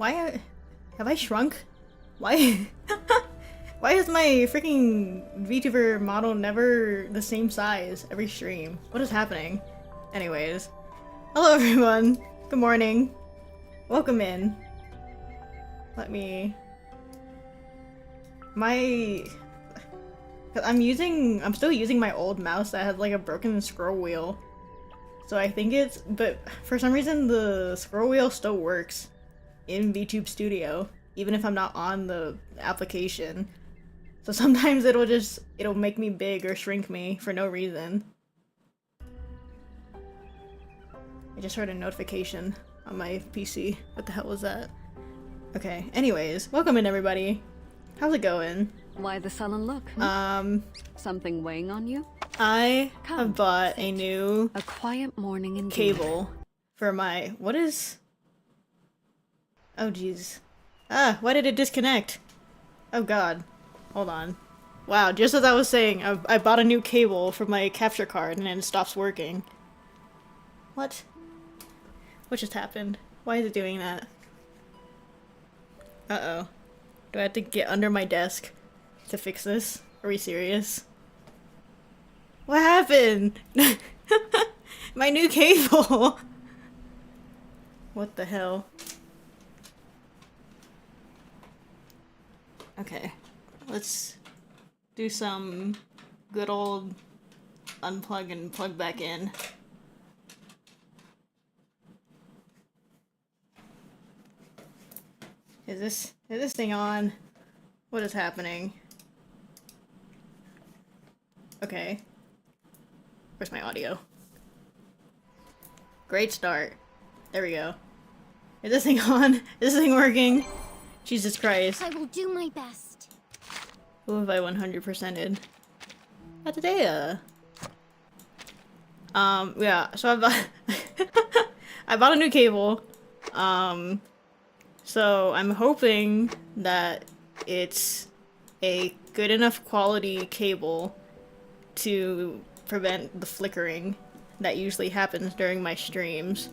Why have I shrunk? Why why is my freaking VTuber model never the same size every stream? What is happening? Anyways. Hello everyone. Good morning. Welcome in. I'm still using my old mouse that has like a broken scroll wheel. So I think but for some reason the scroll wheel still works in VTube Studio, even if I'm not on the application. So sometimes it'll make me big or shrink me for no reason. I just heard a notification on my PC. What the hell was that? Okay, anyways, welcome in everybody. How's it going? Why the sullen look? Something weighing on you? I have bought a new quiet morning in cable for my oh jeez. Why did it disconnect? Oh god. Hold on. Wow, just as I was saying, I bought a new cable for my capture card and then it stops working. What? What just happened? Why is it doing that? Uh-oh. Do I have to get under my desk to fix this? Are we serious? What happened? My new cable! What the hell? Okay. Let's do some good old unplug and plug back in. Is this thing on? What is happening? Okay. Where's my audio? Great start. There we go. Is this thing on? Is this thing working? Jesus Christ. I will do my best. Who have I 100%ed? Today, yeah, so I bought a new cable. So I'm hoping that it's a good enough quality cable to prevent the flickering that usually happens during my streams.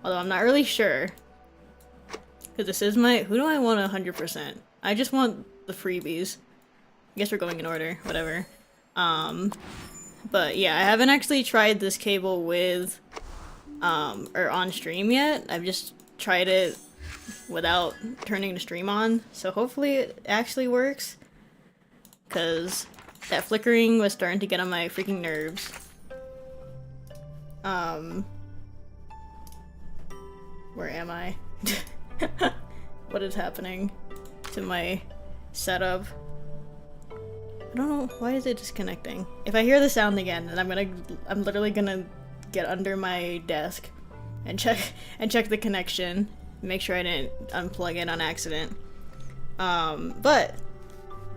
Although I'm not really sure. Because this is who do I want 100%? I just want the freebies. I guess we're going in order, whatever. But yeah, I haven't actually tried this cable with, or on stream yet. I've just tried it without turning the stream on, so hopefully it actually works. Cause that flickering was starting to get on my freaking nerves. Where am I? What is happening to my setup? I don't know, why is it disconnecting? If I hear the sound again, then I'm literally gonna get under my desk and check the connection. Make sure I didn't unplug it on accident. But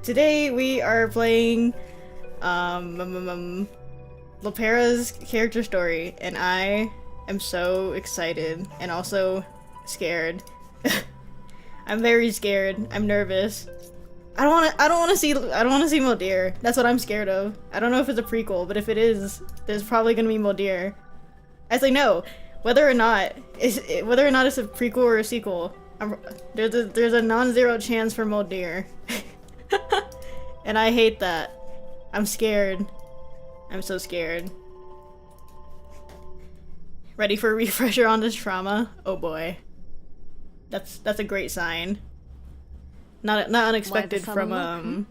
today we are playing Lopera's character story, and I am so excited and also scared. I'm very scared. I'm nervous. I don't want to see Moldir. That's what I'm scared of. I don't know if it's a prequel, but if it is, there's probably gonna be Moldir. Actually, no. Whether or not it's a prequel or a sequel, there's a non-zero chance for Moldir. And I hate that. I'm scared. I'm so scared. Ready for a refresher on this trauma? Oh boy. That's a great sign. Not unexpected from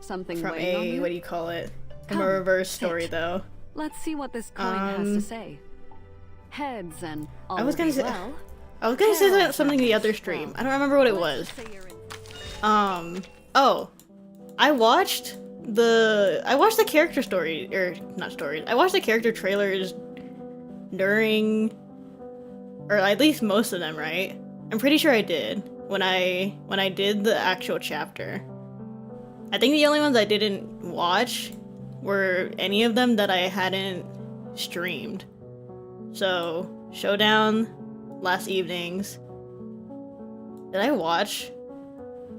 something from a what do you call it? From a reverse story though. Let's see what this coin has to say. Heads and all I was gonna say something the other stream. I don't remember what it was. Oh, I watched the character story, or not stories. I watched the character trailers during, or at least most of them, right? I'm pretty sure I did when I did the actual chapter. I think the only ones I didn't watch were any of them that I hadn't streamed. So, Showdown, Last Evenings. Did I watch?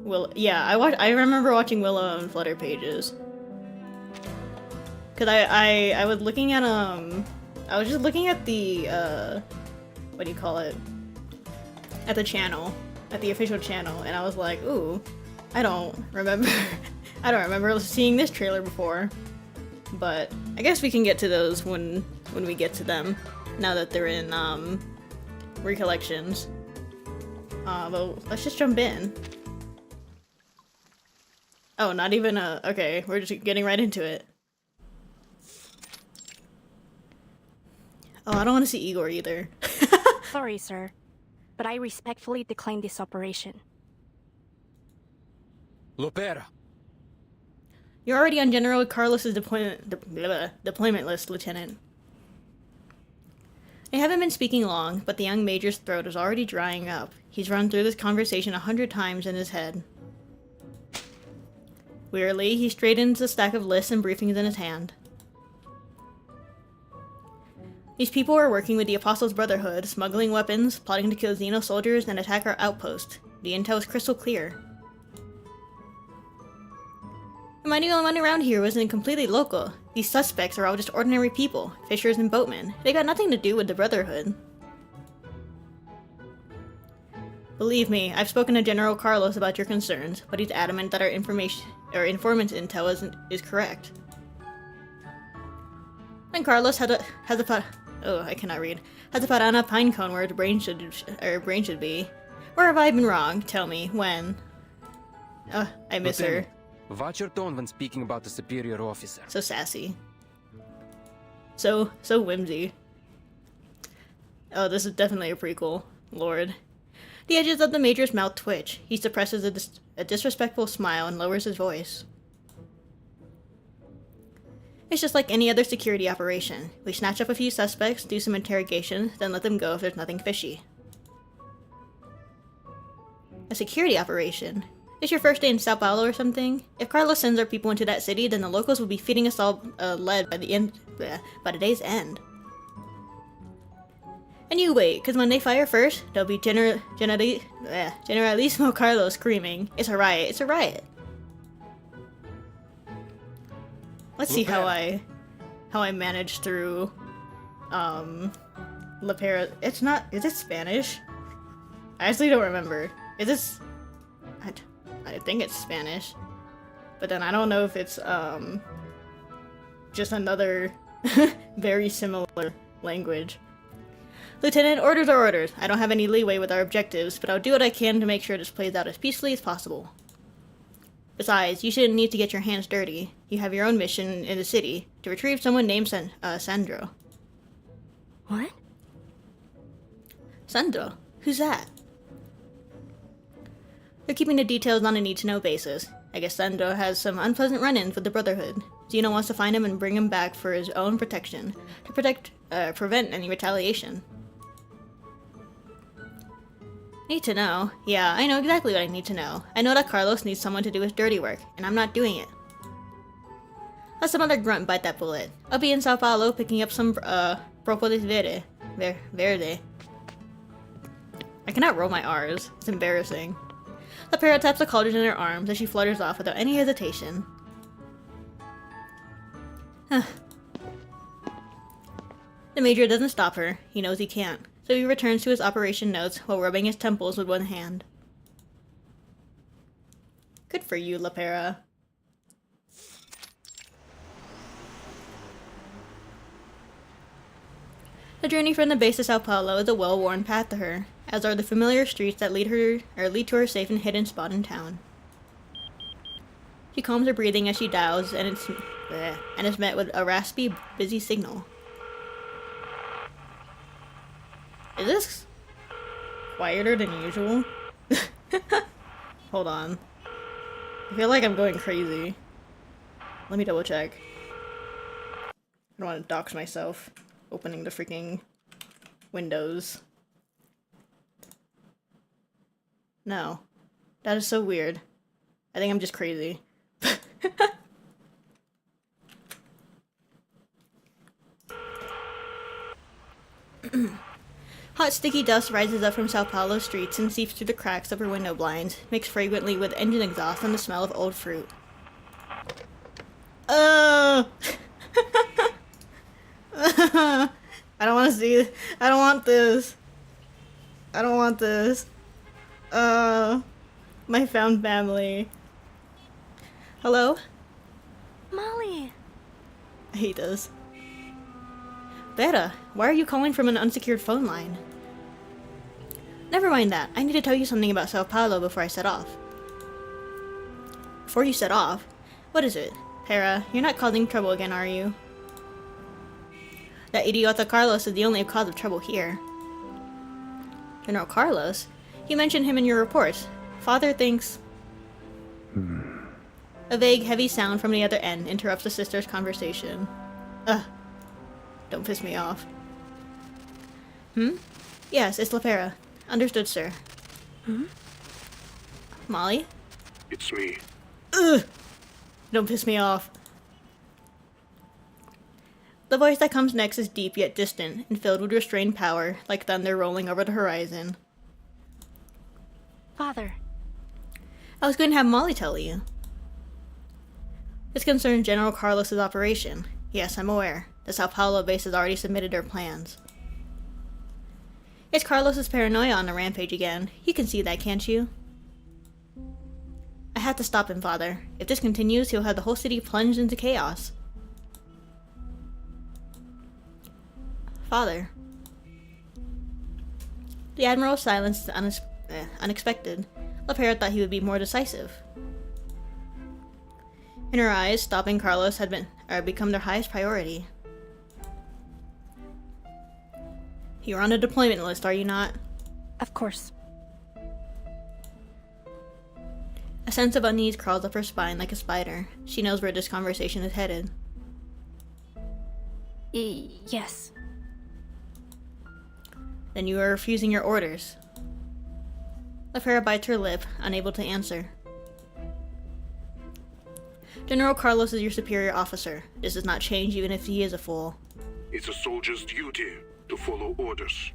I remember watching Willow and Flutter Pages. Cause I was looking at I was just looking at the what do you call it? At the channel. at the official channel, and I was like, ooh, I don't remember. I don't remember seeing this trailer before. But I guess we can get to those when we get to them. Now that they're in recollections. But let's just jump in. Oh, not even okay, we're just getting right into it. Oh, I don't want to see Igor either. Sorry, sir, but I respectfully decline this operation. Lopera. You're already on General Carlos's deployment list, Lieutenant. I haven't been speaking long, but the young major's throat is already drying up. He's run through this conversation 100 times in his head. Wearily, he straightens the stack of lists and briefings in his hand. These people are working with the Apostles' Brotherhood, smuggling weapons, plotting to kill Xeno soldiers, and attack our outpost. The intel is crystal clear. Am I the only one around here who isn't completely local? These suspects are all just ordinary people, fishers and boatmen. They got nothing to do with the Brotherhood. Believe me, I've spoken to General Carlos about your concerns, but he's adamant that our informant's intel is correct. When Carlos has a Parana pine cone where its brain should be. Where have I been wrong? Tell me, when? I miss her. Watch your tone when speaking about the superior officer. So sassy. So whimsy. Oh, this is definitely a prequel. Lord. The edges of the Major's mouth twitch. He suppresses a disrespectful smile and lowers his voice. It's just like any other security operation. We snatch up a few suspects, do some interrogation, then let them go if there's nothing fishy. A security operation? It's your first day in Sao Paulo or something? If Carlos sends our people into that city, then the locals will be feeding us all lead by the day's end. And you wait, because when they fire first, there'll be Generalissimo Carlos screaming, "It's a riot, it's a riot!" Let's see how I manage through Lopera. It's not. Is it Spanish? I actually don't remember. Is this? I think it's Spanish, but then I don't know if it's just another very similar language. Lieutenant, orders are orders. I don't have any leeway with our objectives, but I'll do what I can to make sure this plays out as peacefully as possible. Besides, you shouldn't need to get your hands dirty. You have your own mission in the city, to retrieve someone named Sandro. What? Sandro? Who's that? They're keeping the details on a need-to-know basis. I guess Sandro has some unpleasant run-ins with the Brotherhood. Xeno wants to find him and bring him back for his own protection, to prevent any retaliation. Need to know? Yeah, I know exactly what I need to know. I know that Carlos needs someone to do his dirty work, and I'm not doing it. Let some other grunt bite that bullet. I'll be in Sao Paulo picking up some propolis verde. I cannot roll my R's. It's embarrassing. Lopera taps the cauldron in her arms as she flutters off without any hesitation. The Major doesn't stop her. He knows he can't. So he returns to his operation notes while rubbing his temples with one hand. Good for you, Lopera. The journey from the base to Sao Paulo is a well-worn path to her, as are the familiar streets that lead to her safe and hidden spot in town. She calms her breathing as she dials, and is met with a raspy, busy signal. Is this quieter than usual? Hold on. I feel like I'm going crazy. Let me double check. I don't want to dox myself. Opening the freaking windows. No. That is so weird. I think I'm just crazy. Hot, sticky dust rises up from Sao Paulo streets and seeps through the cracks of her window blinds, mixed fragrantly with engine exhaust and the smell of old fruit. I don't want to see it. I don't want this. I don't want this. My found family. Hello? Molly! I hate this. Vera, why are you calling from an unsecured phone line? Never mind that. I need to tell you something about Sao Paulo before I set off. Before you set off? What is it? Pera, you're not causing trouble again, are you? That idiota Carlos is the only cause of trouble here. General Carlos? You mentioned him in your reports. Father thinks... A vague, heavy sound from the other end interrupts the sisters' conversation. Ugh. Don't piss me off. Yes, it's La Pera. Understood, sir. Molly? It's me. Ugh! Don't piss me off. The voice that comes next is deep yet distant and filled with restrained power, like thunder rolling over the horizon. Father. I was going to have Molly tell you. This concerns General Carlos's operation. Yes, I'm aware. The Sao Paulo base has already submitted their plans. It's Carlos's paranoia on the rampage again. You can see that, can't you? I have to stop him, Father. If this continues, he'll have the whole city plunged into chaos. Father. The Admiral's silence is unexpected. La Pera thought he would be more decisive. In her eyes, stopping Carlos had become their highest priority. You're on a deployment list, are you not? Of course. A sense of unease crawls up her spine like a spider. She knows where this conversation is headed. Yes. Then you are refusing your orders. La Pera bites her lip, unable to answer. General Carlos is your superior officer. This does not change even if he is a fool. It's a soldier's duty to follow orders.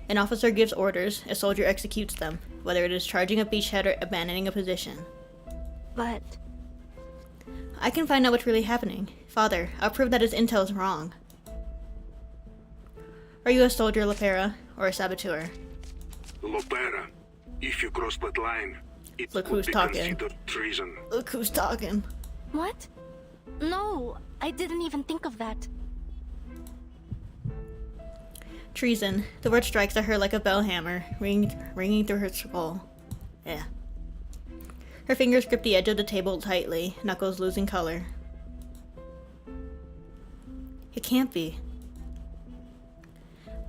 An officer gives orders, a soldier executes them, whether it is charging a beachhead or abandoning a position. But... I can find out what's really happening. Father, I'll prove that his intel is wrong. Are you a soldier, La Pera, or a saboteur? La Pera, if you cross that line, it Look would who's be talking. considered treason. Look who's talking. What? No, I didn't even think of that. Treason. The word strikes at her like a bell hammer, ringing through her skull. Yeah. Her fingers grip the edge of the table tightly, knuckles losing color. It can't be.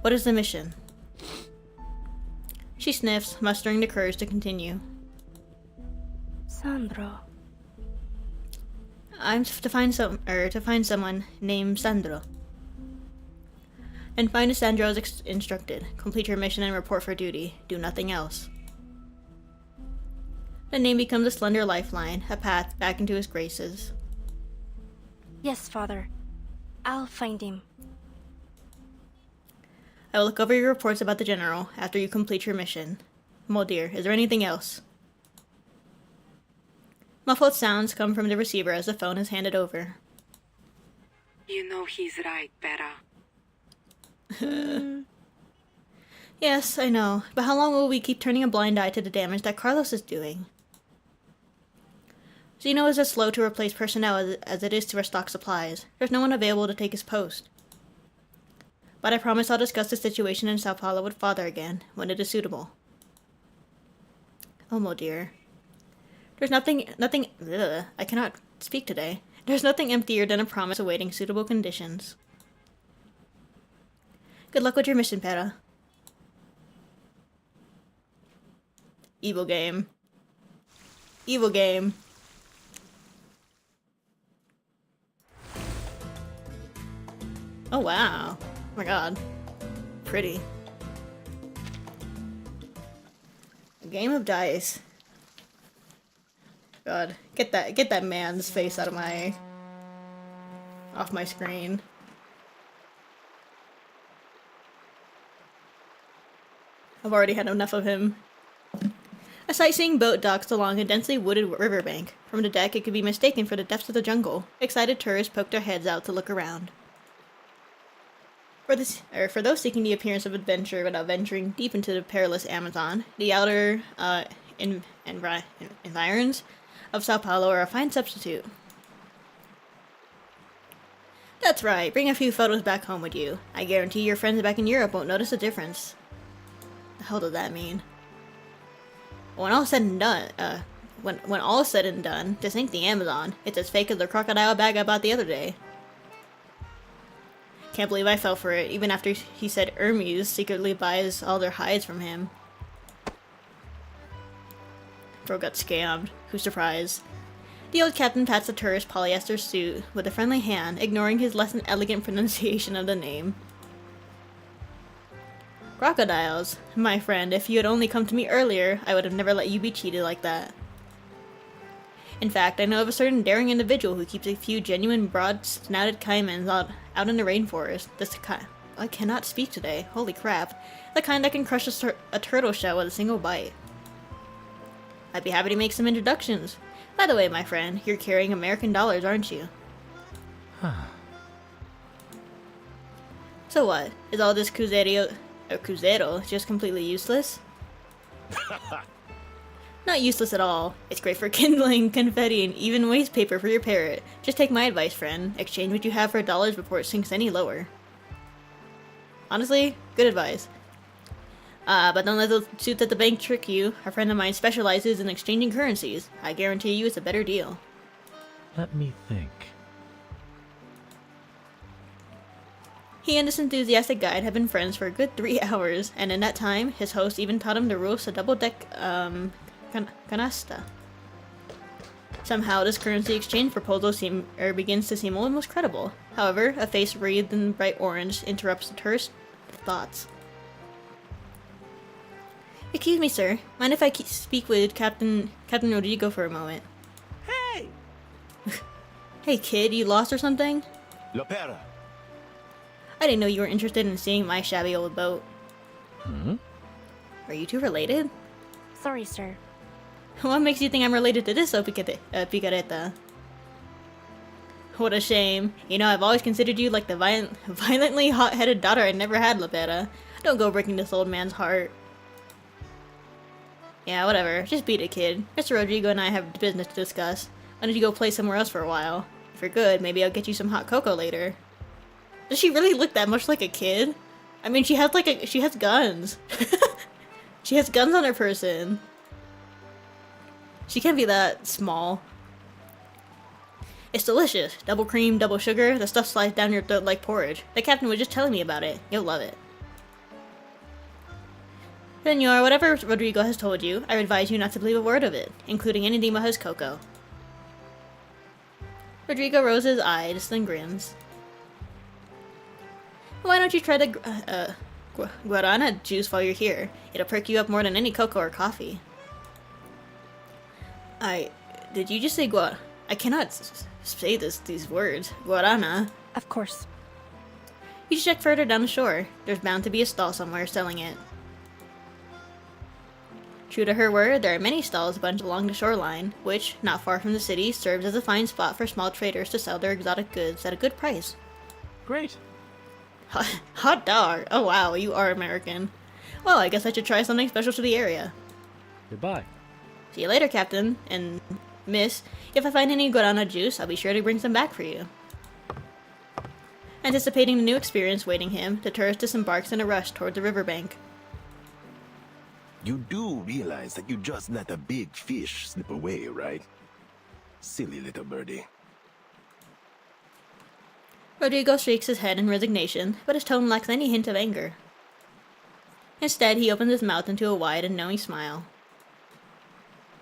What is the mission? She sniffs, mustering the courage to continue. Sandro. I'm to find someone named Sandro. And find Sandro as instructed. Complete your mission and report for duty. Do nothing else. The name becomes a slender lifeline, a path back into his graces. Yes, Father. I'll find him. I will look over your reports about the General after you complete your mission. Moldir, is there anything else? Muffled sounds come from the receiver as the phone is handed over. You know he's right, Pera. Yes, I know, but how long will we keep turning a blind eye to the damage that Carlos is doing? Zeno is as slow to replace personnel as it is to restock supplies. There's no one available to take his post. But I promise I'll discuss the situation in Sao Paulo with Father again, when it is suitable. Oh, dear. There's nothing, I cannot speak today. There's nothing emptier than a promise awaiting suitable conditions. Good luck with your mission, Pera. Evil game. Evil game. Oh, wow. Oh my god. Pretty. A game of dice. God, get that man's face out of off my screen. I've already had enough of him. A sightseeing boat docks along a densely wooded riverbank. From the deck, it could be mistaken for the depths of the jungle. Excited tourists poke their heads out to look around. For those seeking the appearance of adventure without venturing deep into the perilous Amazon, the outer environs of Sao Paulo are a fine substitute. That's right, bring a few photos back home with you. I guarantee your friends back in Europe won't notice a difference. The hell does that mean? When all said and done, when all is said and done, to sink the Amazon, it's as fake as the crocodile bag I bought the other day. Can't believe I fell for it, even after he said Hermes secretly buys all their hides from him. Bro got scammed. Who's surprised? The old captain pats the tourist's polyester suit with a friendly hand, ignoring his less than elegant pronunciation of the name. Crocodiles. My friend, if you had only come to me earlier, I would have never let you be cheated like that. In fact, I know of a certain daring individual who keeps a few genuine broad-snouted caimans out in the rainforest. I cannot speak today. Holy crap. The kind that can crush a turtle shell with a single bite. I'd be happy to make some introductions. By the way, my friend, you're carrying American dollars, aren't you? So what? Is all this cruzeiro just completely useless? Not useless at all. It's great for kindling, confetti, and even waste paper for your parrot. Just take my advice, friend. Exchange what you have for dollars before it sinks any lower. Honestly, good advice. But don't let those suits at the bank trick you. A friend of mine specializes in exchanging currencies. I guarantee you it's a better deal. Let me think. He and this enthusiastic guide have been friends for a good 3 hours, and in that time, his host even taught him the rules to double-deck, canasta. Somehow, this currency exchange proposal begins to seem almost credible. However, a face wreathed in bright orange interrupts the tourist's thoughts. Excuse me, sir. Mind if I speak with Captain Rodrigo for a moment? Hey! Hey, kid, you lost or something? L'opera. I didn't know you were interested in seeing my shabby old boat. Are you two related? Sorry, sir. What makes you think I'm related to this picareta? What a shame. You know, I've always considered you like the violently hot-headed daughter I never had, Lopera. Don't go breaking this old man's heart. Yeah, whatever. Just beat it, kid. Mr. Rodrigo and I have business to discuss. Why don't you go play somewhere else for a while? If you're good, maybe I'll get you some hot cocoa later. Does she really look that much like a kid? I mean, she has guns. She has guns on her person. She can't be that small. It's delicious. Double cream, double sugar. The stuff slides down your throat like porridge. The captain was just telling me about it. You'll love it. Senor, whatever Rodrigo has told you, I advise you not to believe a word of it, including anything about his cocoa. Rodrigo rolls his eyes, then grins. Why don't you try the guarana juice while you're here? It'll perk you up more than any cocoa or coffee. Did you just say I cannot say these words. Guarana. Of course. You should check further down the shore. There's bound to be a stall somewhere selling it. True to her word, there are many stalls bunched along the shoreline, which, not far from the city, serves as a fine spot for small traders to sell their exotic goods at a good price. Great. Hot dog! Oh wow, you are American. Well, I guess I should try something special to the area. Goodbye. See you later, Captain. And Miss, if I find any guarana juice, I'll be sure to bring some back for you. Anticipating the new experience waiting him, the tourist disembarks in a rush toward the riverbank. You do realize that you just let a big fish slip away, right? Silly little birdie. Rodrigo shakes his head in resignation, but his tone lacks any hint of anger. Instead, he opens his mouth into a wide and knowing smile.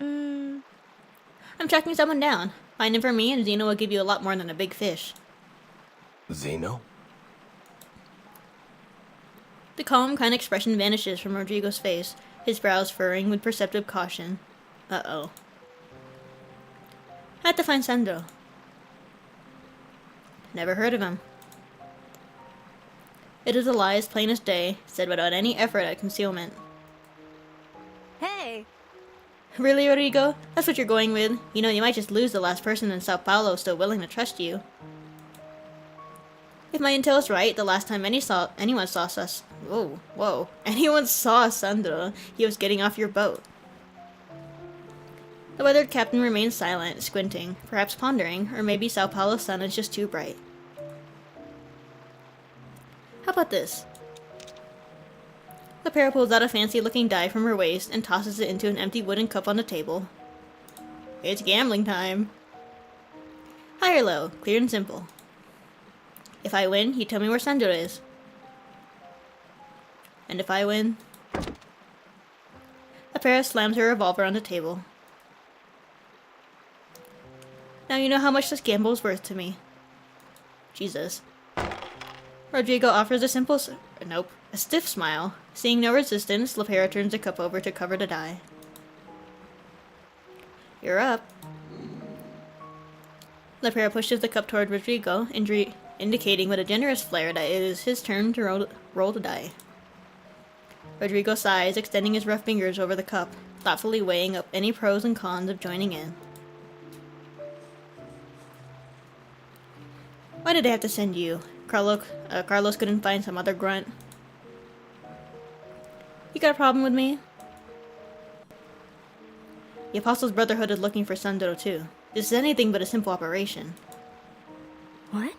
I'm tracking someone down. Find him for me and Zeno will give you a lot more than a big fish. Zeno? The calm, kind expression vanishes from Rodrigo's face, his brows furrowing with perceptive caution. Uh-oh. I have to find Sandro. Never heard of him. It is a lie as plain as day, said without any effort at concealment. Hey! Really, Rodrigo? That's what you're going with? You know, you might just lose the last person in Sao Paulo still willing to trust you. If my intel is right, the last time anyone saw anyone saw Sandro, he was getting off your boat. The weathered captain remained silent, squinting, perhaps pondering, or maybe Sao Paulo's sun is just too bright. How about this? Lepera pulls out a fancy-looking die from her waist and tosses it into an empty wooden cup on the table. It's gambling time. High or low, clear and simple. If I win, you tell me where Sandro is. And if I win... Lepera slams her revolver on the table. Now you know how much this gamble is worth to me. Jesus. Rodrigo offers a stiff smile. Seeing no resistance, Lepera turns the cup over to cover the die. You're up. Lepera pushes the cup toward Rodrigo, indicating with a generous flair that it is his turn to roll the die. Rodrigo sighs, extending his rough fingers over the cup, thoughtfully weighing up any pros and cons of joining in. Why did they have to send you? Carlos couldn't find some other grunt. You got a problem with me? The Apostles' Brotherhood is looking for Sandro too. This is anything but a simple operation. What?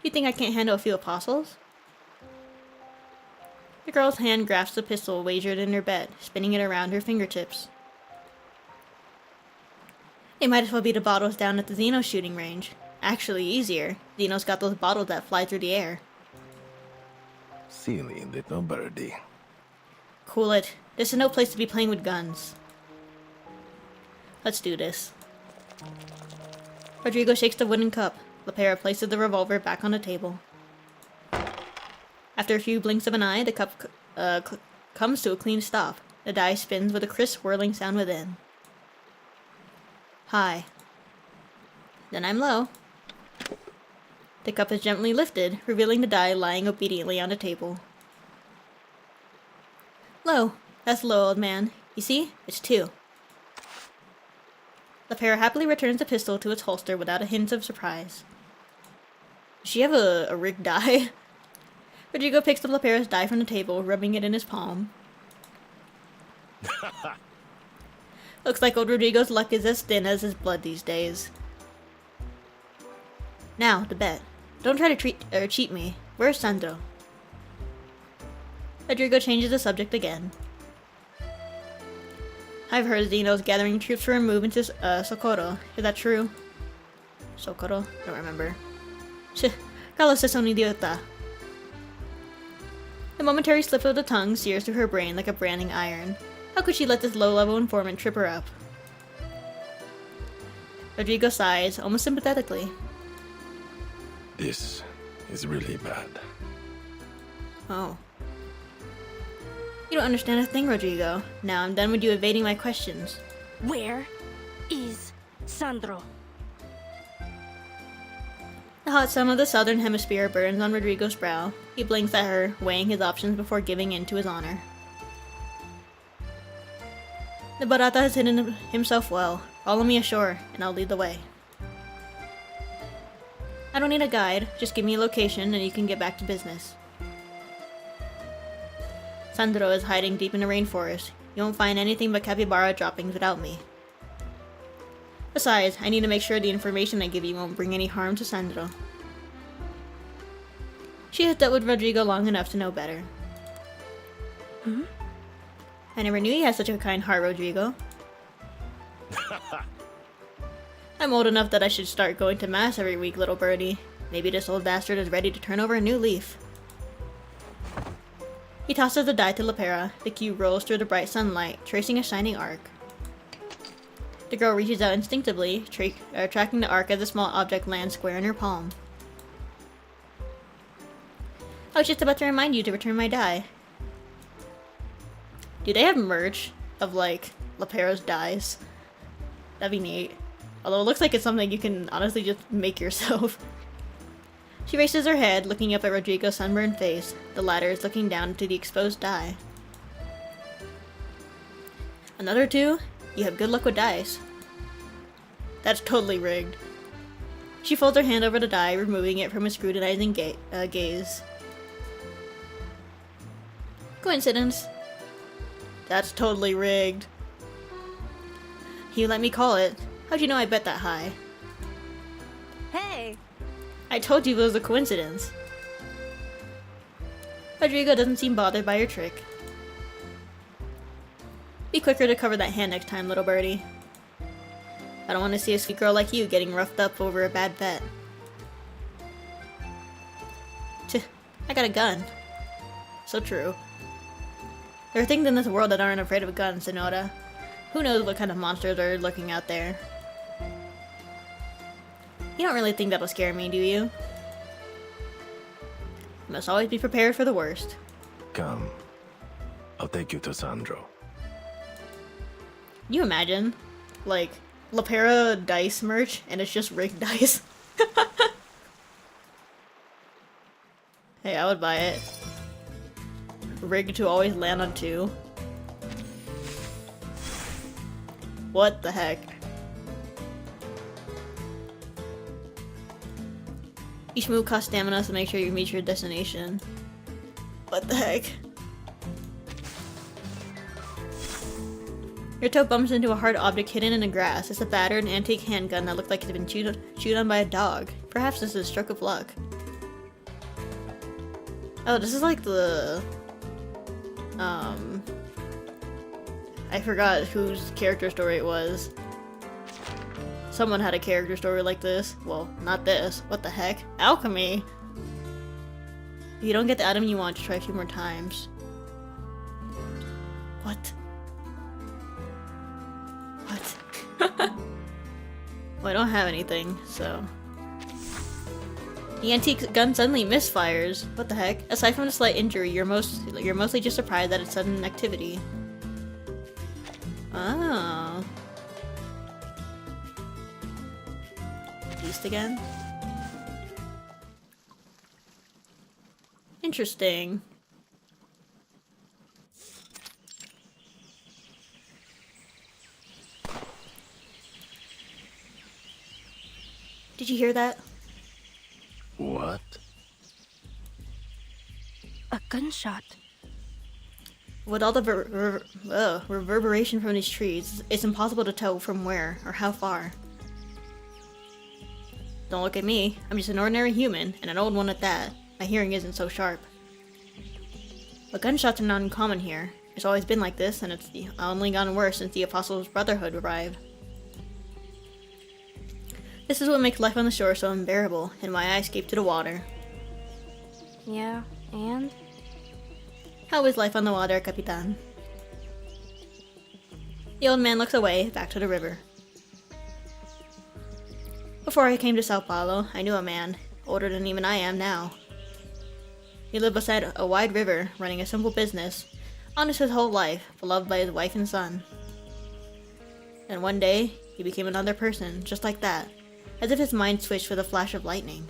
You think I can't handle a few apostles? The girl's hand grasps the pistol wagered in her bed, spinning it around her fingertips. They might as well be the bottles down at the Xeno shooting range. Actually, easier. Xeno's got those bottles that fly through the air. Silly little birdie. Cool it. This is no place to be playing with guns. Let's do this. Rodrigo shakes the wooden cup. Lepera places the revolver back on the table. After a few blinks of an eye, the cup comes to a clean stop. The die spins with a crisp whirling sound within. High. Then I'm low. The cup is gently lifted, revealing the die lying obediently on the table. Low. That's low, old man. You see? It's 2. Lepera happily returns the pistol to its holster without a hint of surprise. Does she have a rigged die? Rodrigo picks up Lepera's die from the table, rubbing it in his palm. Looks like old Rodrigo's luck is as thin as his blood these days. Now, the bet. Don't try to cheat me. Where's Sandro? Rodrigo changes the subject again. I've heard Xeno's gathering troops for a move into Socorro. Is that true? Socorro? Don't remember. Carlos es un idiota. The momentary slip of the tongue sears through her brain like a branding iron. How could she let this low-level informant trip her up? Rodrigo sighs, almost sympathetically. This is really bad. Oh. You don't understand a thing, Rodrigo. Now I'm done with you evading my questions. Where is Sandro? The hot sun of the southern hemisphere burns on Rodrigo's brow. He blinks at her, weighing his options before giving in to his honor. The Barata has hidden himself well. Follow me ashore, and I'll lead the way. I don't need a guide. Just give me a location, and you can get back to business. Sandro is hiding deep in the rainforest. You won't find anything but capybara droppings without me. Besides, I need to make sure the information I give you won't bring any harm to Sandro. She has dealt with Rodrigo long enough to know better. I never knew you had such a kind heart, Rodrigo. I'm old enough that I should start going to mass every week, little birdie. Maybe this old bastard is ready to turn over a new leaf. He tosses the die to Lepera. The cube rolls through the bright sunlight, tracing a shining arc. The girl reaches out instinctively, tracking the arc as a small object lands square in her palm. I was just about to remind you to return my die. Do they have merch of, like, Lepera's dies? That'd be neat. Although it looks like it's something you can honestly just make yourself. She raises her head, looking up at Rodrigo's sunburned face. The latter is looking down into the exposed die. Another 2? You have good luck with dice. That's totally rigged. She folds her hand over the die, removing it from his scrutinizing gaze. Coincidence. That's totally rigged. You let me call it. How'd you know I bet that high? Hey! I told you it was a coincidence. Rodrigo doesn't seem bothered by your trick. Be quicker to cover that hand next time, little birdie. I don't want to see a sweet girl like you getting roughed up over a bad bet. Tch, I got a gun. So true. There are things in this world that aren't afraid of a gun, Senora. Who knows what kind of monsters are lurking out there. You don't really think that'll scare me, do you? You must always be prepared for the worst. Come. I'll take you to Sandro. You imagine? Like, Lapera dice merch, and it's just rigged dice. Hey, I would buy it. Rigged to always land on 2. What the heck? Each move costs stamina to make sure you meet your destination. What the heck? Your toe bumps into a hard object hidden in the grass. It's a battered antique handgun that looked like it had been chewed on by a dog. Perhaps this is a stroke of luck. Oh, this is like the... I forgot whose character story it was. Someone had a character story like this. Well, not this. What the heck? Alchemy! If you don't get the item you want, try a few more times. What? What? Well, I don't have anything, so... The antique gun suddenly misfires. What the heck? Aside from the slight injury, you're mostly just surprised at its sudden activity. Oh. East again? Interesting. Did you hear that? What? A gunshot. With all the reverberation from these trees, it's impossible to tell from where or how far. Don't look at me. I'm just an ordinary human, and an old one at that. My hearing isn't so sharp. But gunshots are not uncommon here. It's always been like this, and it's only gotten worse since the Apostles' Brotherhood arrived. This is what makes life on the shore so unbearable, and why I escaped to the water. Yeah, and? How is life on the water, Capitan? The old man looks away, back to the river. Before I came to Sao Paulo, I knew a man, older than even I am now. He lived beside a wide river, running a simple business, honest his whole life, beloved by his wife and son. And one day, he became another person, just like that, as if his mind switched with a flash of lightning.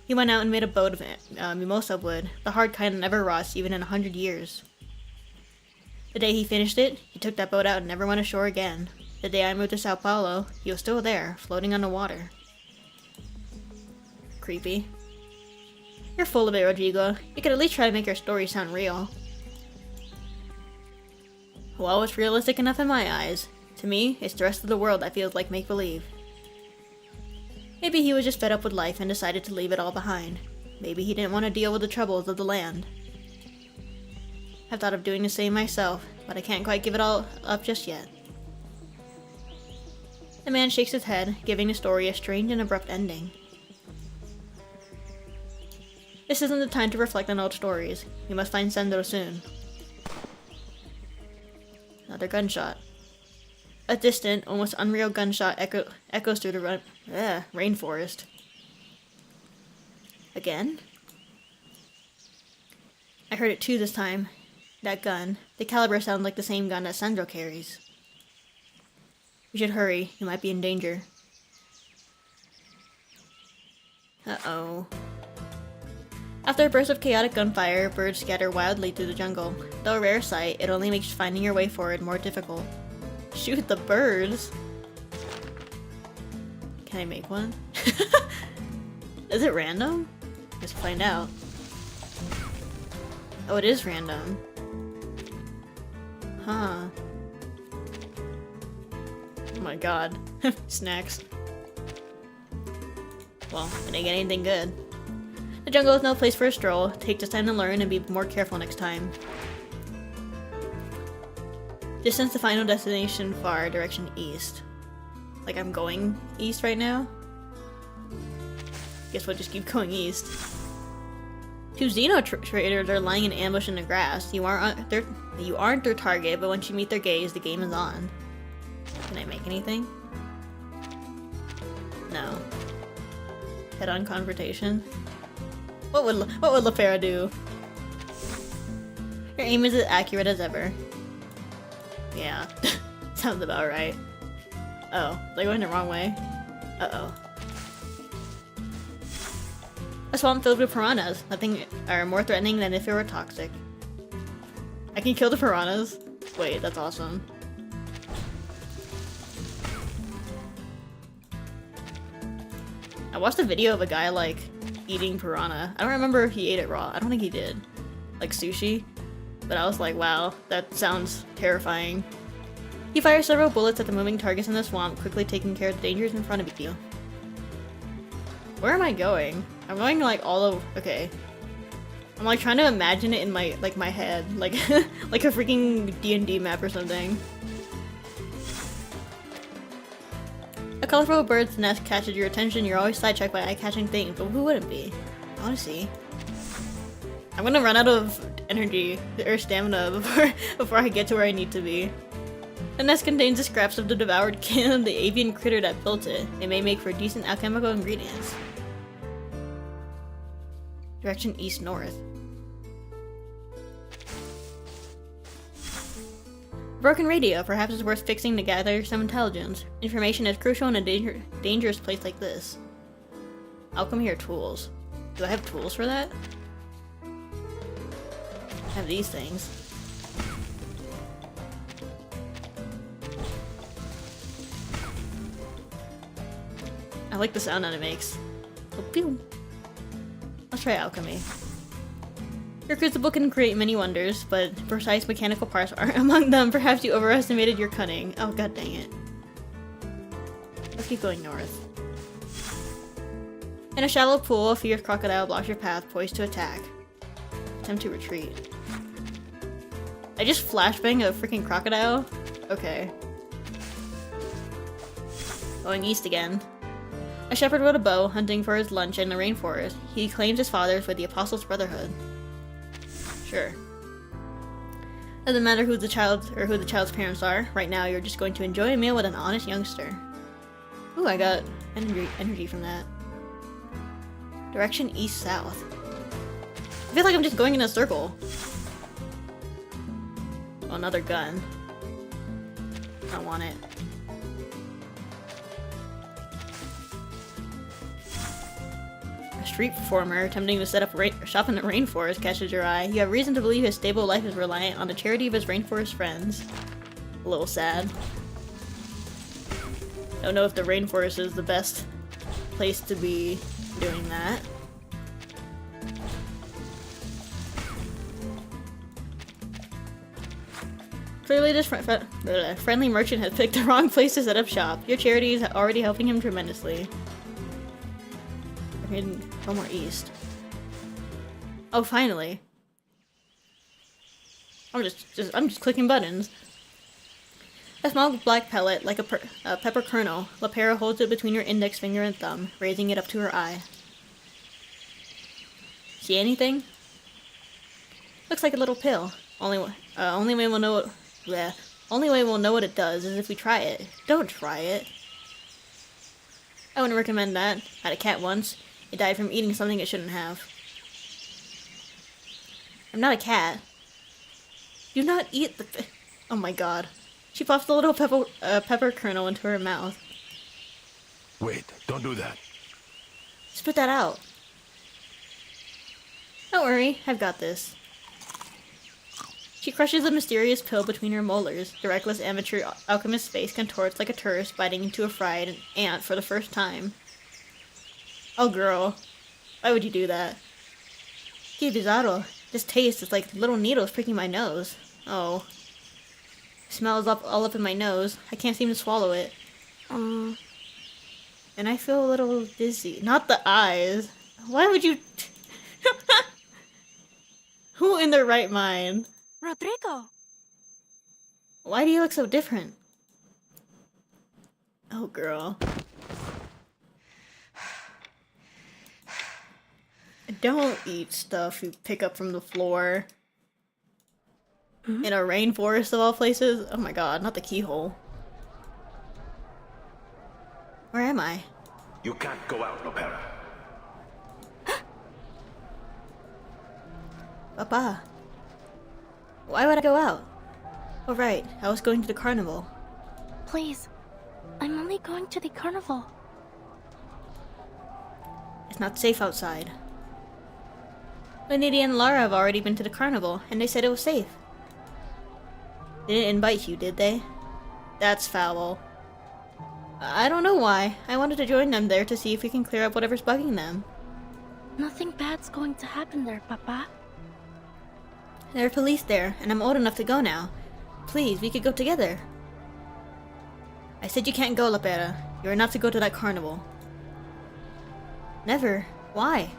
He went out and made a boat of mimosa wood, the hard kind that never rots even in 100 years. The day he finished it, he took that boat out and never went ashore again. The day I moved to Sao Paulo, he was still there, floating on the water. Creepy. You're full of it, Rodrigo. You could at least try to make your story sound real. Well, it's realistic enough in my eyes. To me, it's the rest of the world that feels like make-believe. Maybe he was just fed up with life and decided to leave it all behind. Maybe he didn't want to deal with the troubles of the land. I've thought of doing the same myself, but I can't quite give it all up just yet. The man shakes his head, giving the story a strange and abrupt ending. This isn't the time to reflect on old stories. We must find Sandro soon. Another gunshot. A distant, almost unreal gunshot echoes through the rainforest. Again? I heard it too this time. That gun. The caliber sounds like the same gun that Sandro carries. We should hurry. You might be in danger. Uh-oh. After a burst of chaotic gunfire, birds scatter wildly through the jungle. Though a rare sight, it only makes finding your way forward more difficult. Shoot the birds! Can I make one? Is it random? Let's find out. Oh, it is random. Huh. Oh my god. Snacks. Well, I didn't get anything good. The jungle is no place for a stroll. Take this time to learn and be more careful next time. Distance to final destination far, direction east. Like I'm going east right now? Guess we'll just keep going east. Two traders are lying in ambush in the grass. You aren't their target, but once you meet their gaze, the game is on. Can I make anything? No. Head-on confrontation. What would Lefera do? Your aim is as accurate as ever. Yeah, sounds about right. Oh, they're going the wrong way. Uh-oh. A swamp filled with piranhas. Nothing are more threatening than if it were toxic. I can kill the piranhas? Wait, that's awesome. I watched a video of a guy, like, eating piranha. I don't remember if he ate it raw. I don't think he did. Like sushi. But I was like, wow, that sounds terrifying. You fire several bullets at the moving targets in the swamp, quickly taking care of the dangers in front of you. Where am I going? I'm going like all over. Okay. I'm like trying to imagine it in my my head, like like a freaking D&D map or something. A colorful bird's nest catches your attention. You're always sidetracked by eye-catching things, but who wouldn't be? I want to see. I'm gonna run out of energy or stamina before I get to where I need to be. The nest contains the scraps of the devoured kin of the avian critter that built it. They may make for decent alchemical ingredients. Direction east-north. Broken radio. Perhaps it's worth fixing to gather some intelligence. Information is crucial in a dangerous place like this. Alchemy or tools? Do I have tools for that? I have these things. I like the sound that it makes. Oh, pew. Let's try alchemy. Your crucible can create many wonders, but precise mechanical parts aren't among them. Perhaps you overestimated your cunning. Oh, god dang it. Let's keep going north. In a shallow pool, a fierce crocodile blocks your path, poised to attack. Attempt to retreat. I just flashbang a freaking crocodile? Okay. Going east again. A shepherd with a bow, hunting for his lunch in the rainforest. He claims his father for the Apostles' Brotherhood. Sure. Doesn't matter who the child's parents are. Right now, you're just going to enjoy a meal with an honest youngster. Ooh, I got energy from that. Direction east-south. I feel like I'm just going in a circle. Oh, another gun. I don't want it. A street performer attempting to set up shop in the rainforest catches your eye. You have reason to believe his stable life is reliant on the charity of his rainforest friends. A little sad. Don't know if the rainforest is the best place to be doing that. Clearly this friendly merchant has picked the wrong place to set up shop. Your charity is already helping him tremendously. Okay, go more east. Oh, finally. I'm just clicking buttons. A small black pellet, like a pepper kernel. Lepera holds it between her index finger and thumb, raising it up to her eye. See anything? Looks like a little pill. Only way we'll know what it does is if we try it. Don't try it. I wouldn't recommend that. I had a cat once. It died from eating something it shouldn't have. I'm not a cat. Do not eat the oh my god. She pops the little pepper kernel into her mouth. Wait, don't do that. Spit that out. Don't worry, I've got this. She crushes a mysterious pill between her molars. The reckless amateur alchemist's face contorts like a tourist biting into a fried ant for the first time. Oh, girl. Why would you do that? Que bizarro. This taste is like little needles pricking my nose. Oh. It smells all up in my nose. I can't seem to swallow it. And I feel a little dizzy. Not the eyes. Why would you... Who in their right mind? Rodrigo! Why do you look so different? Oh, girl. Don't eat stuff you pick up from the floor. In a rainforest of all places? Oh my god, not the keyhole. Where am I? You can't go out, Lopera. Papa. Why would I go out? Oh right, I was going to the carnival. Please, I'm only going to the carnival. It's not safe outside. Lenity and Lara have already been to the carnival, and they said it was safe. They didn't invite you, did they? That's foul. I don't know why. I wanted to join them there to see if we can clear up whatever's bugging them. Nothing bad's going to happen there, Papa. There are police there, and I'm old enough to go now. Please, we could go together. I said you can't go, Lapera. You are not to go to that carnival. Never. Why?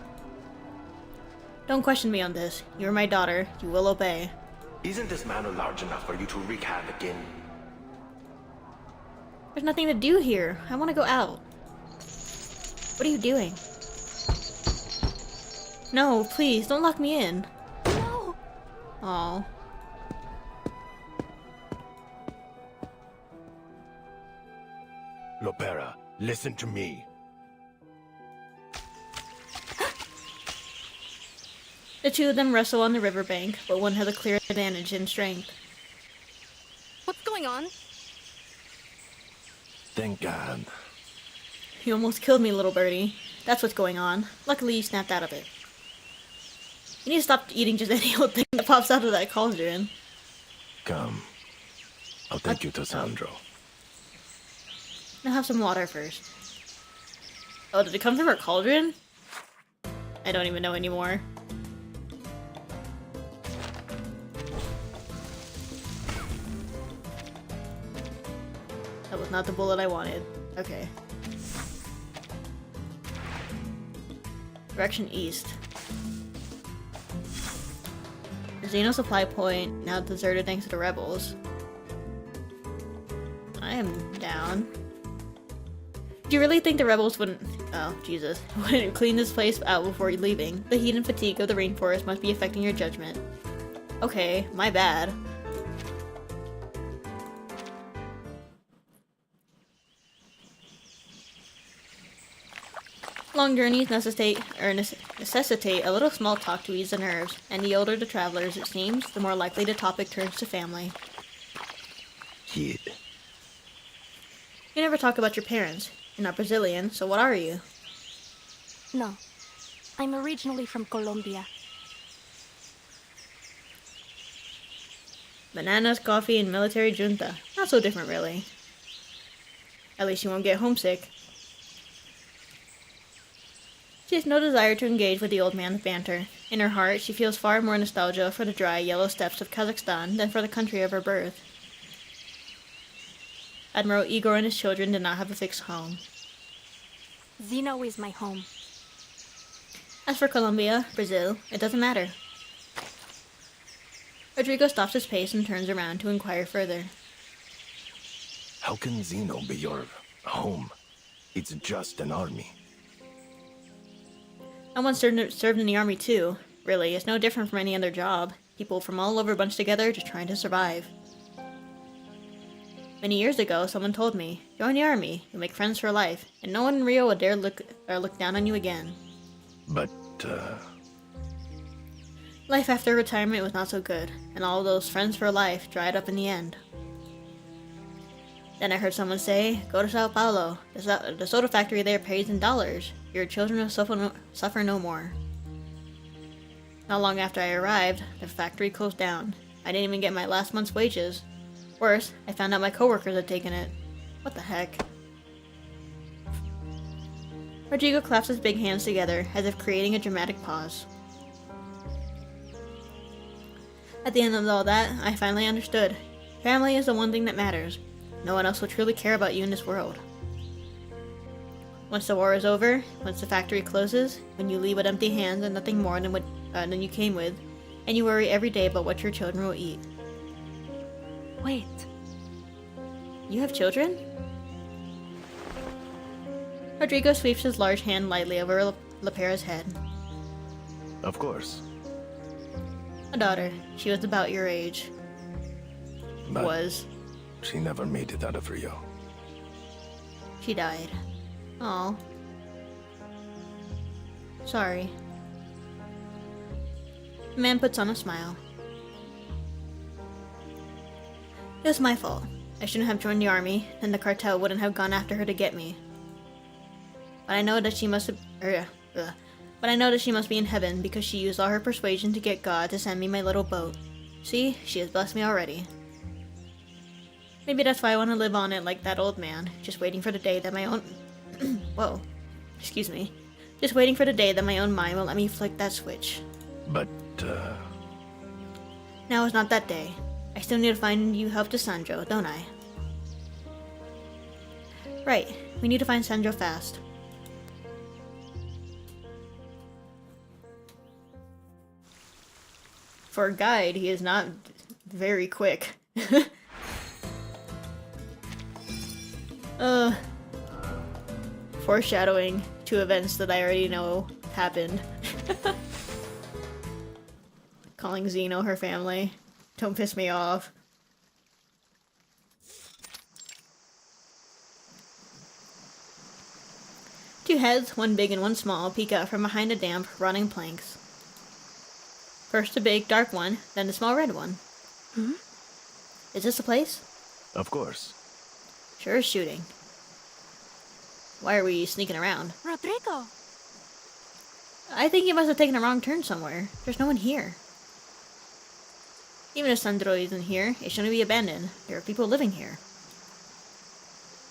Don't question me on this. You are my daughter. You will obey. Isn't this manor large enough for you to wreak havoc in? There's nothing to do here. I want to go out. What are you doing? No, please, don't lock me in. No! Aw. Lopera, listen to me. The two of them wrestle on the riverbank, but one has a clear advantage in strength. What's going on? Thank God. You almost killed me, little birdie. That's what's going on. Luckily, you snapped out of it. You need to stop eating just any old thing that pops out of that cauldron. Come. I'll take you to Sandro. Now have some water first. Oh, did it come from her cauldron? I don't even know anymore. That was not the bullet I wanted. Okay. Direction east. The Xeno supply point now deserted thanks to the rebels. I am down. Do you really think the rebels wouldn't... Oh, Jesus. Wouldn't clean this place out before leaving? The heat and fatigue of the rainforest must be affecting your judgment. Okay, my bad. Long journeys necessitate a little small talk to ease the nerves, and the older the travelers, it seems, the more likely the topic turns to family. Kid. You never talk about your parents. You're not Brazilian, so what are you? No. I'm originally from Colombia. Bananas, coffee, and military junta. Not so different, really. At least you won't get homesick. She has no desire to engage with the old man's banter. In her heart, she feels far more nostalgia for the dry, yellow steppes of Kazakhstan than for the country of her birth. Admiral Igor and his children did not have a fixed home. Xeno is my home. As for Colombia, Brazil, it doesn't matter. Rodrigo stops his pace and turns around to inquire further. How can Zeno be your home? It's just an army. I once served in the army too. Really, it's no different from any other job. People from all over bunched together just trying to survive. Many years ago, someone told me, join the army, you'll make friends for life, and no one in Rio will dare look down on you again. But, Life after retirement was not so good, and all those friends for life dried up in the end. Then I heard someone say, go to Sao Paulo. The soda factory there pays in dollars. Your children will suffer no more. Not long after I arrived, the factory closed down. I didn't even get my last month's wages. Worse, I found out my coworkers had taken it. What the heck? Rodrigo claps his big hands together, as if creating a dramatic pause. At the end of all that, I finally understood. Family is the one thing that matters. No one else will truly care about you in this world. Once the war is over, once the factory closes, when you leave with empty hands and nothing more than you came with, and you worry every day about what your children will eat. Wait. You have children? Rodrigo sweeps his large hand lightly over Lapera's head. Of course. A daughter. She was about your age. But Was. she never made it out of Rio. She died. Oh. Sorry. The man puts on a smile. It was my fault. I shouldn't have joined the army, then the cartel wouldn't have gone after her to get me. But I know that she must be in heaven because she used all her persuasion to get God to send me my little boat. See, she has blessed me already. Maybe that's why I want to live on it like that old man, just waiting for the day that my own... Whoa. Excuse me. Just waiting for the day that my own mind will let me flick that switch. But, Now is not that day. I still need to find you help to Sandro, don't I? Right. We need to find Sandro fast. For a guide, he is not very quick. Foreshadowing to events that I already know happened. Calling Zeno her family. Don't piss me off. Two heads, one big and one small, peek out from behind the damp, rotting planks. First the big, dark one, then the small red one. Is this the place? of course. Sure is shooting. Why are we sneaking around? Rodrigo! I think you must have taken a wrong turn somewhere. There's no one here. Even if Sandro isn't here, it shouldn't be abandoned. There are people living here.